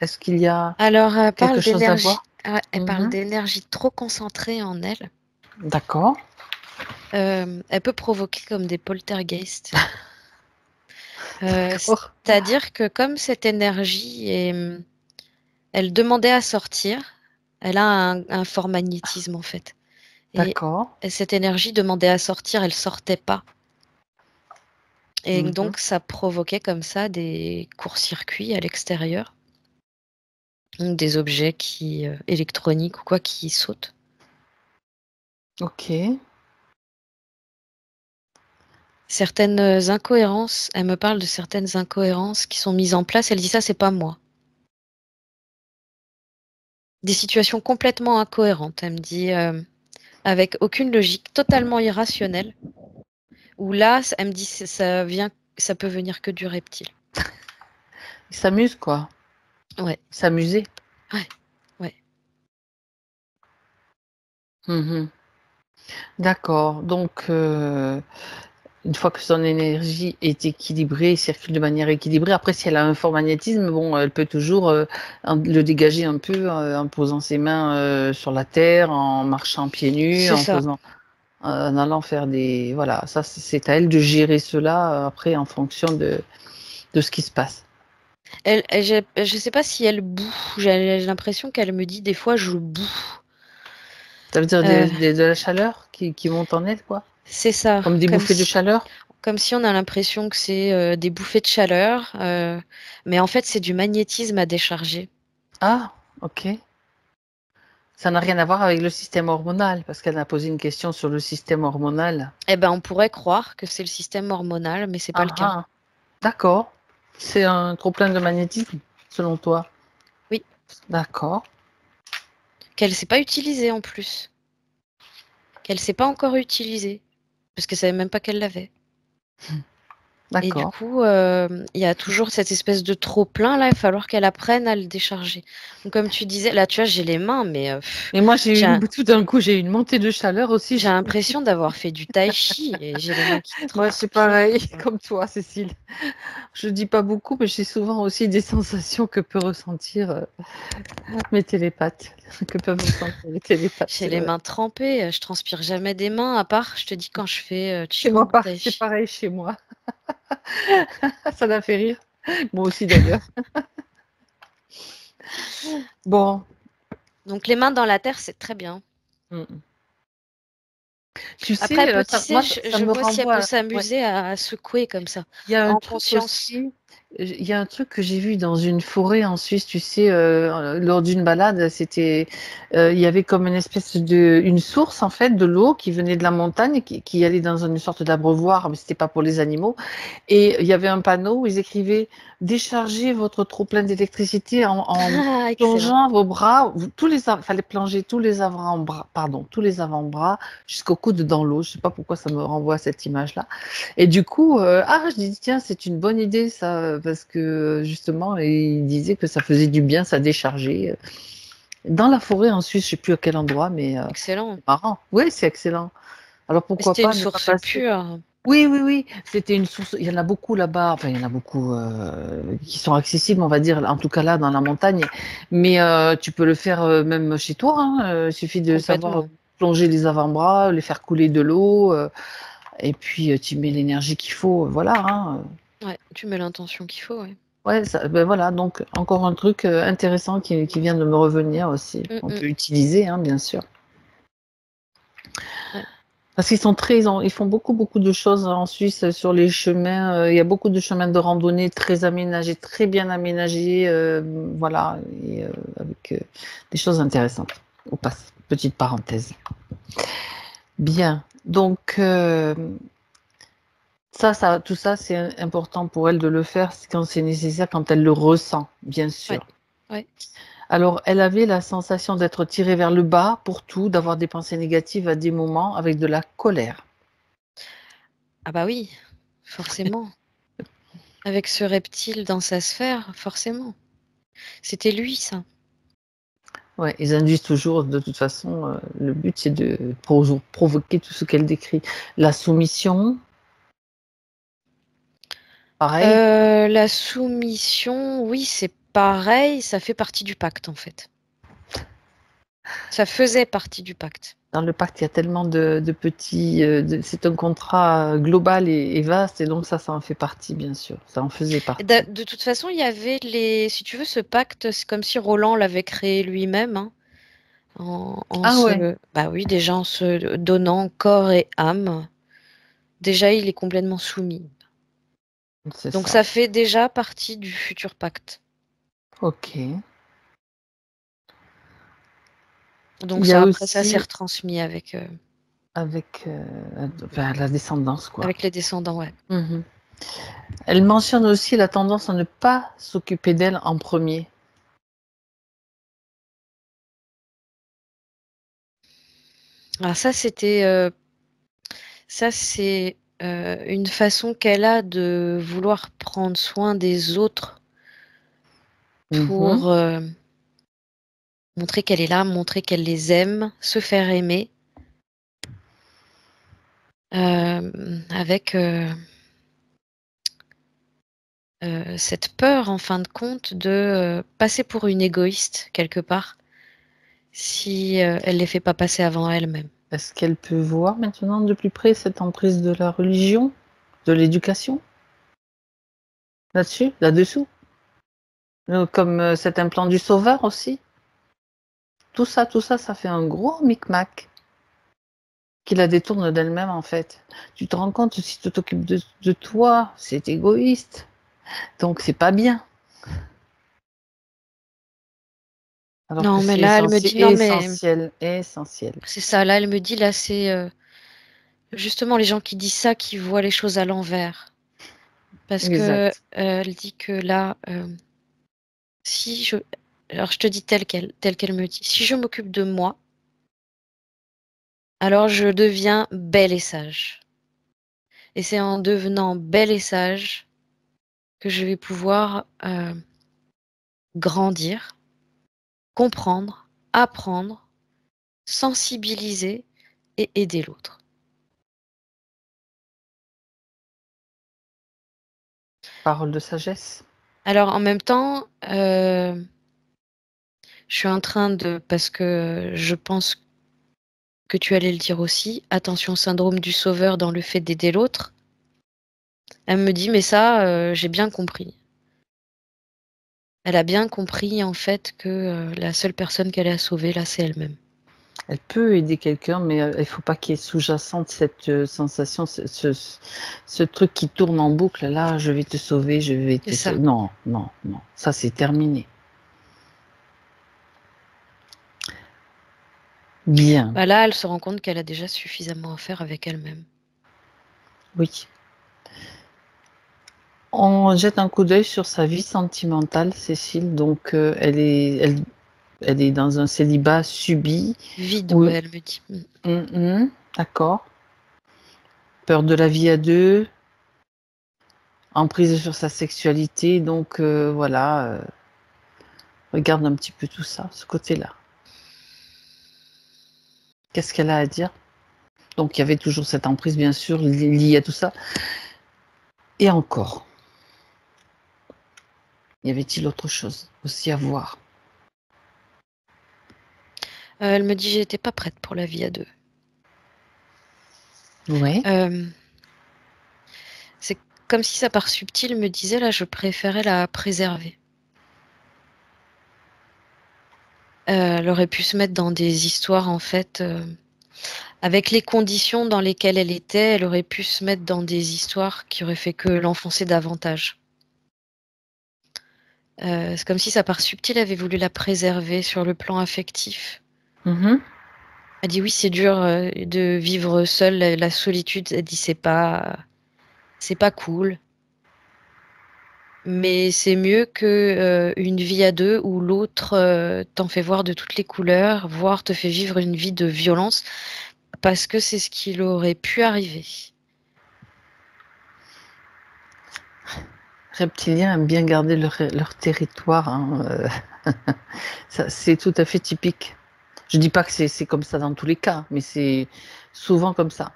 Est-ce qu'il y a Alors, quelque chose à voir? elle parle Mhm. d'énergie trop concentrée en elle. D'accord. Elle peut provoquer comme des poltergeists. D'accord. C'est-à-dire que comme cette énergie elle demandait à sortir, elle a un fort magnétisme en fait. Et D'accord. cette énergie demandait à sortir, elle sortait pas. Et Mhm. donc ça provoquait comme ça des courts-circuits à l'extérieur, donc des objets électroniques ou quoi qui sautent. Ok. Certaines incohérences, elle me parle de certaines incohérences qui sont mises en place, elle dit ça c'est pas moi. Des situations complètement incohérentes, elle me dit avec aucune logique, totalement irrationnelle. Où là, elle me dit ça peut venir que du reptile. Il s'amuse, quoi. Ouais. S'amuser. Ouais. Ouais. D'accord. Donc, une fois que son énergie est équilibrée, circule de manière équilibrée, après, si elle a un fort magnétisme, bon, elle peut toujours le dégager un peu en posant ses mains sur la terre, en marchant pieds nus, C'est ça. en allant faire des... Voilà, ça, c'est à elle de gérer cela après en fonction de ce qui se passe. Je sais pas si elle boue. J'ai l'impression qu'elle me dit des fois je boue. Ça veut dire Euh, de la chaleur qui monte en elle, quoi? c'est ça. Comme des bouffées de chaleur? Comme si on a l'impression que c'est des bouffées de chaleur, mais en fait c'est du magnétisme à décharger. Ah, ok. Ça n'a rien à voir avec le système hormonal, parce qu'elle a posé une question sur le système hormonal. Eh ben on pourrait croire que c'est le système hormonal, mais c'est pas le Ah cas. ah, d'accord. C'est un trop-plein de magnétisme, selon toi? Oui. D'accord, Qu'elle sait pas utiliser en plus. Qu'elle sait pas encore utiliser. Parce qu'elle savait même pas qu'elle l'avait. Et du d'accord. coup, il y a toujours cette espèce de trop-plein là, il va falloir qu'elle apprenne à le décharger. Donc comme tu disais, là tu vois, j'ai les mains, mais Et moi, j'ai tout d'un coup, j'ai eu une montée de chaleur aussi. j'ai l'impression d'avoir fait du tai chi et j'ai les mains qui Moi, c'est transpirent. pareil, comme toi, Cécile. Je dis pas beaucoup, mais j'ai souvent aussi des sensations que peut ressentir mes télépathes, que peuvent ressentir les télépathes, J'ai c'est les vrai. mains trempées, je transpire jamais des mains, à part, je te dis, quand je fais Qigong ou Tai C'est Chi. pareil chez moi. Ça l'a fait rire. Moi aussi, d'ailleurs. Bon. Donc les mains dans la terre, c'est très bien. Mm. Tu Après, sais, tu sais, moi, je, ça je me vois si elle renvoie. peut Ouais. s'amuser à secouer comme ça, Il y a un en truc conscience. aussi. Il y a un truc que j'ai vu dans une forêt en Suisse, tu sais, lors d'une balade, il y avait comme une espèce une source en fait de l'eau qui venait de la montagne, qui allait dans une sorte d'abreuvoir, mais c'était pas pour les animaux. Et il y avait un panneau où ils écrivaient déchargez votre trop-plein d'électricité en Ah, excellent. plongeant vos bras, fallait plonger tous les avant-bras jusqu'au coude dans l'eau. Je sais pas pourquoi ça me renvoie à cette image-là. Et du coup, je dis tiens, c'est une bonne idée ça, parce que justement, il disait que ça faisait du bien, ça déchargeait. Dans la forêt en Suisse, je sais plus à quel endroit, mais Excellent. c'est marrant. Oui, c'est excellent. Alors Mais pourquoi c'était une pas ne pas source passer. pure. Oui, oui, oui, c'était une source. Il y en a beaucoup là-bas. Enfin, il y en a beaucoup qui sont accessibles, on va dire. En tout cas là, dans la montagne. Mais tu peux le faire même chez toi. Hein. Il suffit de savoir Complètement. plonger les avant-bras, les faire couler de l'eau, et puis tu mets l'énergie qu'il faut. Voilà. Hein. Ouais, tu mets l'intention qu'il faut, ouais. Ouais, ben voilà. Donc encore un truc intéressant qui vient de me revenir aussi. Mm, On mm. peut utiliser, hein, bien sûr. Ouais. Parce qu'ils sont ils font beaucoup, beaucoup de choses en Suisse sur les chemins. Il y a beaucoup de chemins de randonnée très aménagés, très bien aménagés, voilà, et avec des choses intéressantes. Au passe, petite parenthèse. Bien. Donc, tout ça, c'est important pour elle de le faire quand c'est nécessaire, quand elle le ressent, bien Ouais. sûr. Ouais. Alors, elle avait la sensation d'être tirée vers le bas pour tout, d'avoir des pensées négatives à des moments avec de la colère. Ah bah oui, forcément. Avec ce reptile dans sa sphère, forcément. C'était lui, ça. Ouais, ils induisent toujours, de toute façon, le but c'est de provoquer tout ce qu'elle décrit. La soumission, pareil. La soumission, oui, c'est pareil, ça fait partie du pacte, en fait. Ça faisait partie du pacte. Dans le pacte, il y a tellement de petits. C'est un contrat global et vaste, et donc ça en fait partie, bien sûr. Ça en faisait Et partie. de toute façon, il y avait si tu veux, ce pacte, c'est comme si Roland l'avait créé lui-même, hein, Ah ouais, bah oui, déjà en se donnant corps et âme. Déjà, il est complètement soumis. c'est Donc ça. ça fait déjà partie du futur pacte. Ok. Il Donc y a ça, après, ça s'est aussi retransmis avec, avec la descendance, quoi. avec les descendants, ouais. Mhm. Elle mentionne aussi la tendance à ne pas s'occuper d'elle en premier. Alors ça, c'est une façon qu'elle a de vouloir prendre soin des autres pour montrer qu'elle est là, montrer qu'elle les aime, se faire aimer, avec cette peur, en fin de compte, de passer pour une égoïste, quelque part, si elle les fait pas passer avant elle-même. Est-ce qu'elle peut voir maintenant de plus près cette emprise de la religion, de l'éducation? Là-dessus, là-dessous? Comme cet implant du sauveur aussi? Tout ça, ça fait un gros micmac qui la détourne d'elle-même, en fait. Tu te rends compte, si tu t'occupes de toi, c'est égoïste. Donc c'est pas bien. Alors que Non, mais c'est là, elle me dit: «Non, mais» essentiel. c'est ça, là, elle me dit, là, c'est, justement les gens qui disent ça, qui voient les choses à l'envers. Parce que, Exact. elle dit que là, si je alors je te dis tel qu'elle me dit: «Si je m'occupe de moi, alors je deviens belle et sage et c'est en devenant belle et sage que je vais pouvoir, grandir, comprendre, apprendre, sensibiliser et aider l'autre». Parole de sagesse. Alors en même temps, je suis en train de parce que je pense que tu allais le dire aussi, attention syndrome du sauveur dans le fait d'aider l'autre. Elle me dit: «Mais ça, j'ai bien compris». Elle a bien compris en fait que, la seule personne qu'elle a sauvée là, c'est elle-même. Elle peut aider quelqu'un, mais il faut pas qu'il y ait sous-jacente cette, sensation, ce truc qui tourne en boucle là: «Je vais te sauver, je vais C'est te ça. sauver». Non, non, non, ça c'est terminé. Bien, Bah, là, elle se rend compte qu'elle a déjà suffisamment à faire avec elle-même. oui. On jette un coup d'œil sur sa vie sentimentale, Cécile, donc elle est dans un célibat subi Vide, ou ouais, elle me dit. d'accord. Peur de la vie à 2, emprise sur sa sexualité, donc voilà, regarde un petit peu tout ça, ce côté-là. Qu'est-ce qu'elle a à dire? Donc il y avait toujours cette emprise bien sûr liée à tout ça et encore, y avait-il autre chose aussi à voir? Elle me dit: «J'étais pas prête pour la vie à 2». Ouais. C'est comme si sa part subtile me disait: «Là, je préférais la préserver». Elle aurait pu se mettre dans des histoires en fait, avec les conditions dans lesquelles elle était, elle aurait pu se mettre dans des histoires qui auraient fait que l'enfoncer davantage. C'est comme si sa part subtile avait voulu la préserver sur le plan affectif. Mmh. Elle dit: «Oui, c'est dur, de vivre seule, la solitude». Elle dit: C'est pas cool, mais c'est mieux que, une vie à 2 où l'autre, t'en fait voir de toutes les couleurs, voire te fait vivre une vie de violence, parce que c'est ce qu'il aurait pu arriver». Reptiliens aiment bien garder leur territoire, hein, ça c'est tout à fait typique. Je dis pas que c'est comme ça dans tous les cas, mais c'est souvent comme ça.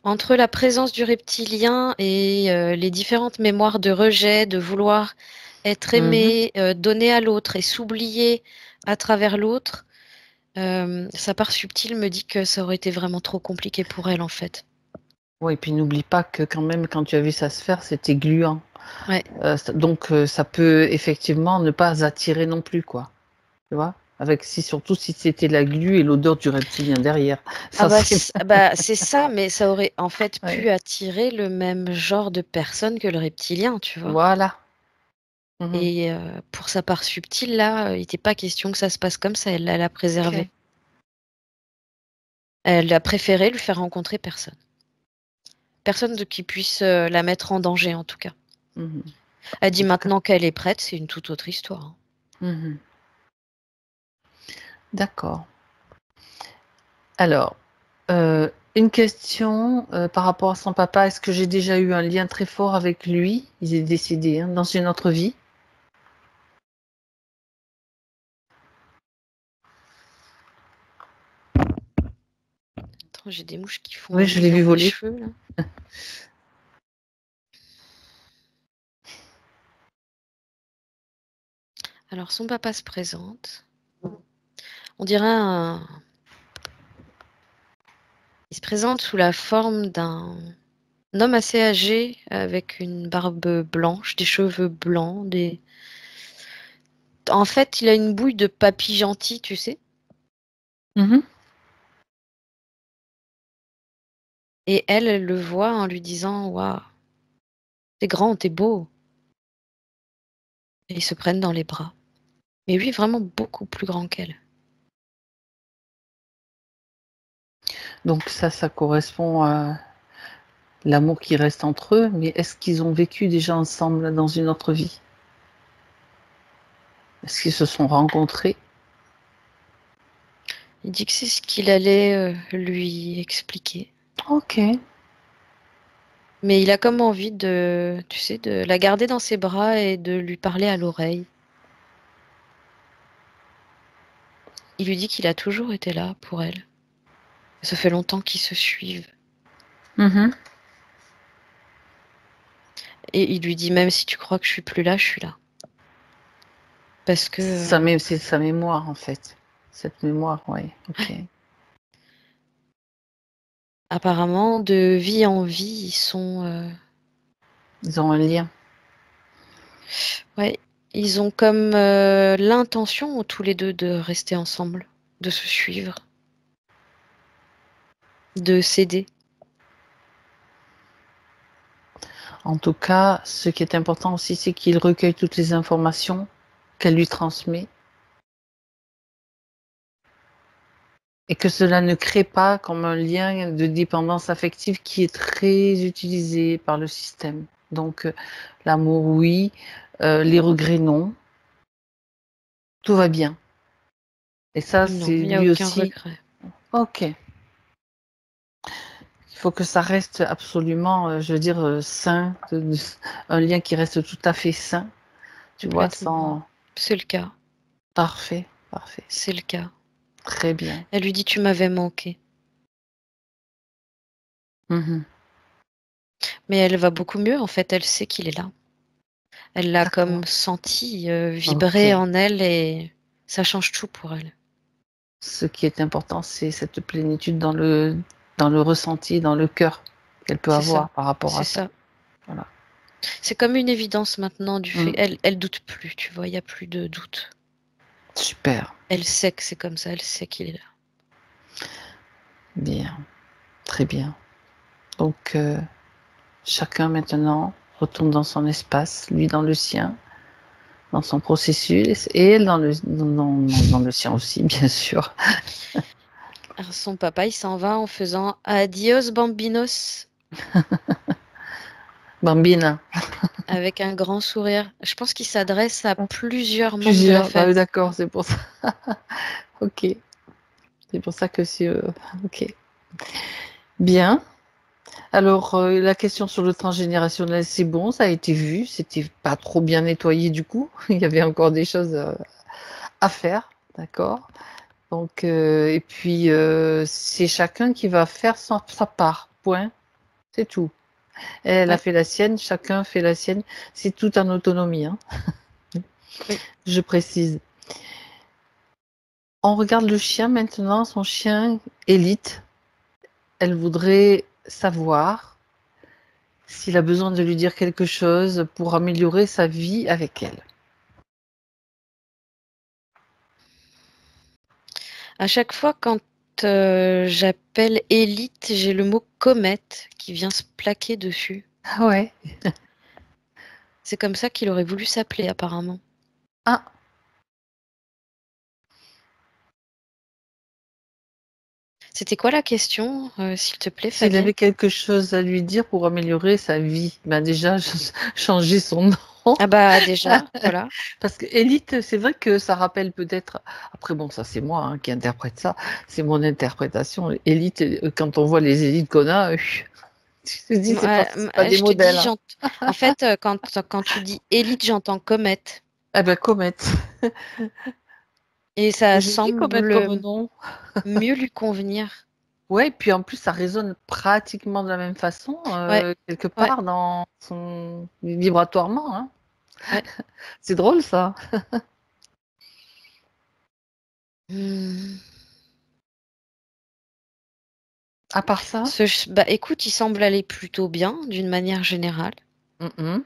Entre la présence du reptilien et les différentes mémoires de rejet, de vouloir être Mmh. aimé, donner à l'autre et s'oublier à travers l'autre, sa part subtile me dit que ça aurait été vraiment trop compliqué pour elle, en fait. Ouais et puis n'oublie pas que quand même quand tu as vu sa sphère, c'était gluant, Ouais. ça donc ça peut effectivement ne pas attirer non plus quoi, tu vois? Avec si surtout si c'était la glu et l'odeur du reptilien derrière, Ah ça bah, c'est c'est ça, mais ça aurait en fait ouais, pu attirer le même genre de personne que le reptilien, tu vois? voilà. Mmh. Et pour sa part subtile là, il était pas question que ça se passe comme ça, elle l'a préservé. OK. Elle a préféré lui faire rencontrer personne. Personne de qui puisse, la mettre en danger, en tout cas. Mmh. Elle dit En tout cas maintenant qu'elle est prête, c'est une toute autre histoire, hein. mmh. D'accord. Alors, une question, par rapport à son papa, est-ce que j'ai déjà eu un lien très fort avec lui? Il est décédé, hein, dans une autre vie. J'ai des mouches qui font Oui, je l'ai vu dans mes voler. cheveux, là. Alors, son papa se présente. On dirait il se présente sous la forme d'un homme assez âgé avec une barbe blanche, des cheveux blancs, En fait, il a une bouille de papy gentil, tu sais. Mhm. Et elle le voit en lui disant: Waouh, t'es grand, t'es beau. Et ils se prennent dans les bras. Mais lui, vraiment beaucoup plus grand qu'elle. Donc ça correspond à l'amour qui reste entre eux, mais est-ce qu'ils ont vécu déjà ensemble dans une autre vie? Est-ce qu'ils se sont rencontrés? Il dit que c'est ce qu'il allait lui expliquer. Ok. Mais il a comme envie tu sais, de la garder dans ses bras et de lui parler à l'oreille. Il lui dit qu'il a toujours été là pour elle. Ça fait longtemps qu'ils se suivent. Mhm. Et il lui dit: même si tu crois que je suis plus là, je suis là. Parce que C'est sa mémoire, en fait. Cette mémoire, oui. Ok. apparemment, de vie en vie, Ils ont un lien. ouais, ils ont comme l'intention tous les deux de rester ensemble, de se suivre, de s'aider. En tout cas, ce qui est important aussi, c'est qu'il recueille toutes les informations qu'elle lui transmet et que cela ne crée pas comme un lien de dépendance affective qui est très utilisé par le système. Donc, l'amour, oui, les regrets, non. Tout va bien. Et ça, Non, c'est il n'y a lui aucun aussi. regret. Ok. Il faut que ça reste absolument, je veux dire, sain, un lien qui reste tout à fait sain, tu vois, Complètement. sans... C'est le cas. Parfait, parfait. C'est le cas. Très bien. Elle lui dit: tu m'avais manqué. Mhm. Mais elle va beaucoup mieux, en fait. Elle sait qu'il est là. Elle l'a D'accord. comme senti Ok. vibrer en elle et ça change tout pour elle. Ce qui est important, c'est cette plénitude dans le ressenti, dans le cœur qu'elle peut C'est ça. avoir par rapport C'est à ça. ça. Voilà. C'est comme une évidence maintenant du fait. Mm. Elle doute plus, tu vois. Il n'y a plus de doute. Super. Elle sait que c'est comme ça. Elle sait qu'il est là. Bien. Très bien. Donc, chacun maintenant retourne dans son espace, lui dans le sien, dans son processus, et elle dans le sien aussi, bien sûr. Alors son papa, il s'en va en faisant adios bambinos Bambina. avec un grand sourire. Je pense qu'il s'adresse à plusieurs membres de la Plusieurs. Ah oui, famille. d'accord, c'est pour ça. Ok. C'est pour ça que c'est... ok. Bien. Alors, la question sur le transgénérationnel, c'est bon, ça a été vu. C'était pas trop bien nettoyé du coup. Il y avait encore des choses à faire, d'accord? Donc, et puis, c'est chacun qui va faire sa part. Point. C'est tout. Elle a Ouais, fait la sienne, chacun fait la sienne. C'est tout en autonomie, hein, oui. je précise. On regarde le chien maintenant, son chien élite. Elle voudrait savoir s'il a besoin de lui dire quelque chose pour améliorer sa vie avec elle. À chaque fois quand j'appelle élite, j'ai le mot comète qui vient se plaquer dessus. Ah ouais. C'est comme ça qu'il aurait voulu s'appeler apparemment. Ah, C'était quoi la question, s'il te plaît, s'il Fabienne? avait quelque chose à lui dire pour améliorer sa vie, ben déjà, changer son nom. Ah bah déjà, voilà. Parce que élite, c'est vrai que ça rappelle peut-être. Après, bon, ça c'est moi qui interprète ça, c'est mon interprétation. Élite, quand on voit les élites qu'on a, tu te dis, c'est pas des Je te dis, modèles. Hein. en fait, quand tu dis élite, j'entends comète. Eh ben, comète. Et ça C'est joli comète comme semble nom. mieux lui convenir. Ouais, puis en plus, ça résonne pratiquement de la même façon, Ouais, quelque ouais, part dans son vibratoirement, hein. ouais. C'est drôle ça. Mmh. À part ça? Bah, écoute, il semble aller plutôt bien d'une manière générale. Mmh.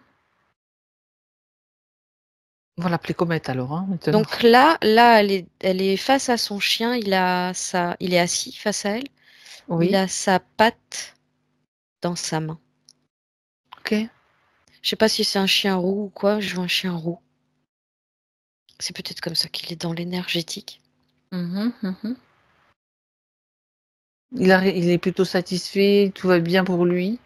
On va l'appeler Comète alors, hein, maintenant. Donc là, elle est face à son chien, il est assis face à elle. Il Oui, a sa patte dans sa main. OK. Je sais pas si c'est un chien roux ou quoi, je vois un chien roux. C'est peut-être comme ça qu'il est dans l'énergétique. Mmh. Il est plutôt satisfait, tout va bien pour lui.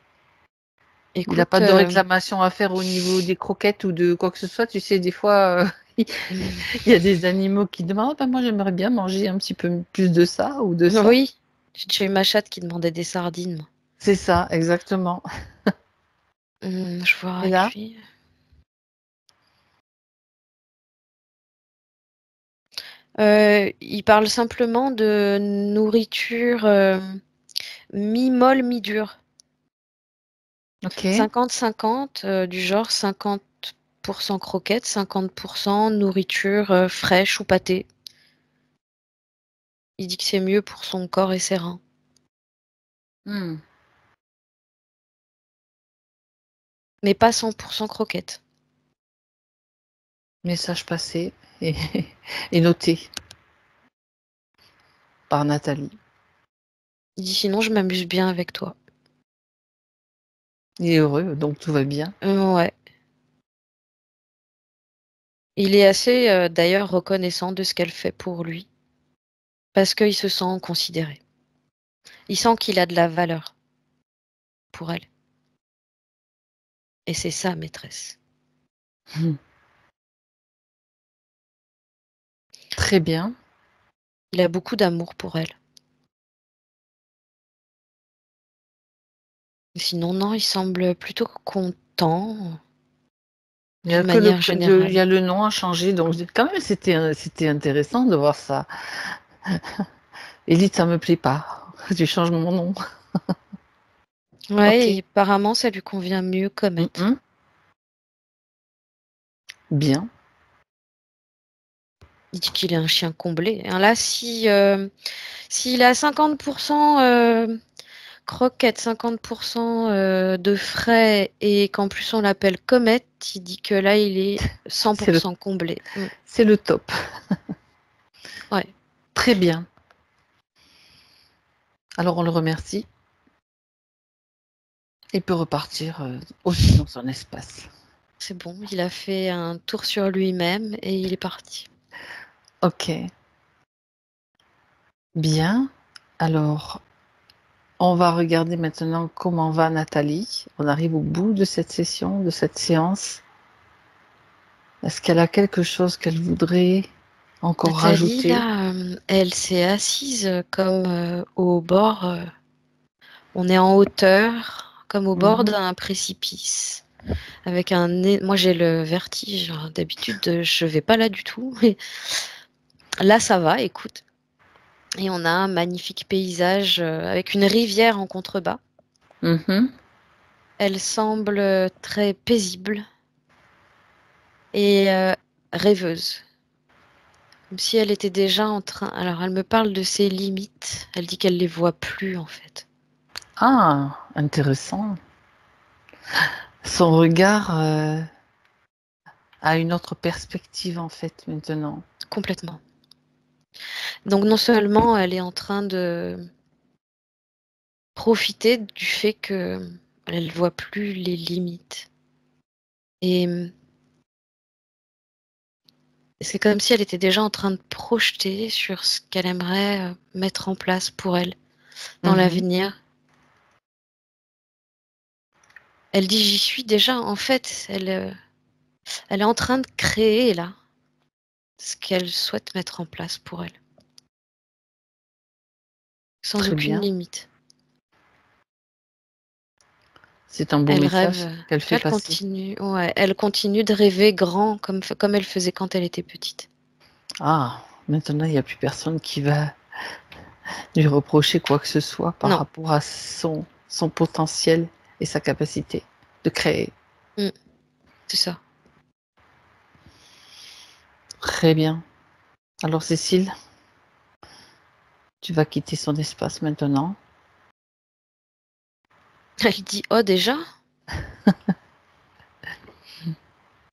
Il a Écoute, pas de réclamation à faire au niveau des croquettes ou de quoi que ce soit. Tu sais, des fois, il y a des animaux qui demandent: «Ah bah, moi j'aimerais bien manger un petit peu plus de ça ou de ça». oui, j'ai déjà eu ma chatte qui demandait des sardines, moi. C'est ça, exactement. Je vois Et avec là? lui. Il parle simplement de nourriture, mi-molle, mi-dure. OK. 50-50, du genre 50% croquettes, 50% nourriture, fraîche ou pâtée. Il dit que c'est mieux pour son corps et ses reins. Mmh. Mais pas 100% croquettes. Message passé et et noté par Nathalie. Il dit: «Sinon je m'amuse bien avec toi». Il est heureux, donc tout va bien. Ouais. Il est assez, d'ailleurs reconnaissant de ce qu'elle fait pour lui, parce qu'il se sent considéré. Il sent qu'il a de la valeur pour elle et c'est sa maîtresse. Mmh. Très bien. Il a beaucoup d'amour pour elle. Sinon non, il semble plutôt content Il y a d'une que le manière pré il y générale. a le nom à changer, donc quand même c'était intéressant de voir ça. Élite, ça me plaît pas. Tu changes mon nom. Ouais OK. et apparemment ça lui convient mieux Mmh Comet. mh. Bien. Il dit qu'il est un chien comblé. Hein, là, si, s'il est à 50%, croquettes, 50%, de frais et qu'en plus on l'appelle Comet, il dit que là, il est C'est le 100% comblé. c'est le top. Ouais, Très bien. Alors on le remercie. Il peut repartir, aussi dans son espace. c'est bon, il a fait un tour sur lui-même et il est parti. OK. Bien. Alors, on va regarder maintenant comment va Nathalie. On arrive au bout de cette session, de cette séance. Est-ce qu'elle a quelque chose qu'elle voudrait encore Nathalie, rajouter? là, elle s'est assise, comme, au bord, on est en hauteur, comme au bord Mmh. d'un précipice. Avec un é moi j'ai le vertige, hein. D'habitude, je vais pas là du tout, mais là ça va, écoute et on a un magnifique paysage, avec une rivière en contrebas. Mmh. Elle semble, très paisible et rêveuse. Comme si elle était déjà en train alors elle me parle de ses limites, elle dit qu'elle les voit plus en fait. Ah! Intéressant. Son regard, a une autre perspective, en fait, maintenant. Complètement. Donc non seulement elle est en train de profiter du fait qu'elle voit plus les limites et c'est comme si elle était déjà en train de projeter sur ce qu'elle aimerait, mettre en place pour elle dans Mmh. l'avenir. Elle dit: «J'y suis déjà». En fait, elle est en train de créer là, ce qu'elle souhaite mettre en place pour elle, sans Très aucune bien. limite. C'est un beau Elle message rêve, qu'elle fait elle passer. continue ouais, elle continue de rêver grand comme elle faisait quand elle était petite. Ah! Maintenant, il y a plus personne qui va lui reprocher quoi que ce soit par Non. rapport à son potentiel et sa capacité de créer. C'est ça. Très bien. Alors Cécile, tu vas quitter son espace maintenant. Elle dit oh déjà.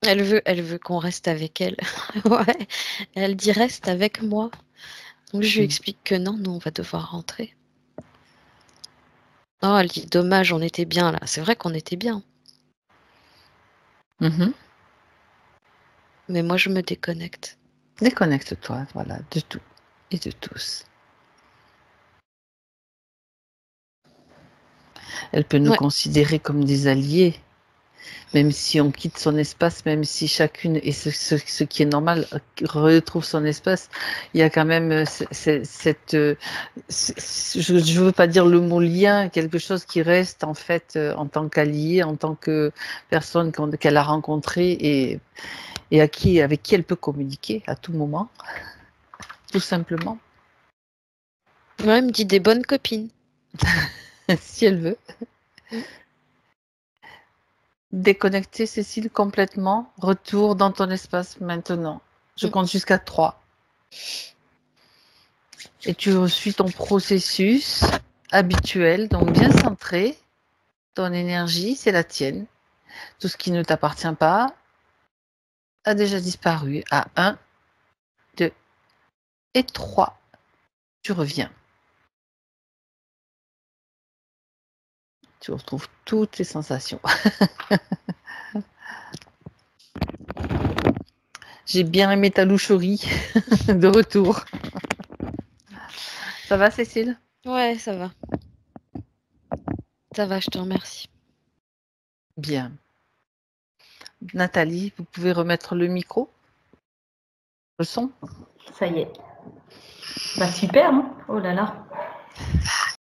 Elle veut qu'on reste avec elle. Ouais. Elle dit reste avec moi. Donc je lui explique que non, nous on va devoir rentrer. Oh, elle dit dommage, on était bien là. C'est vrai qu'on était bien. Mais moi je me déconnecte. Déconnecte-toi, voilà, de tout et de tous. Elle peut nous considérer comme des alliés, même si on quitte son espace, même si chacune, et ce qui est normal, retrouve son espace, il y a quand même cette, je ne veux pas dire le mot lien, quelque chose qui reste en fait en tant qu'allié, en tant que personne qu'elle a rencontrée et avec qui elle peut communiquer à tout moment, tout simplement. Ouais, elle me dit des bonnes copines. Si elle veut. Déconnecter Cécile complètement. Retour dans ton espace maintenant. Je compte jusqu'à 3. Et tu suis ton processus habituel, donc bien centré. Ton énergie, c'est la tienne. Tout ce qui ne t'appartient pas a déjà disparu. À 1, 2 et 3, tu reviens. Tu retrouves toutes les sensations. J'ai bien aimé ta loucherie de retour. Ça va, Cécile? Ouais, ça va. Ça va, je te remercie. Bien. Nathalie, vous pouvez remettre le micro? Le son? Ça y est. Bah super, hein. Oh là là.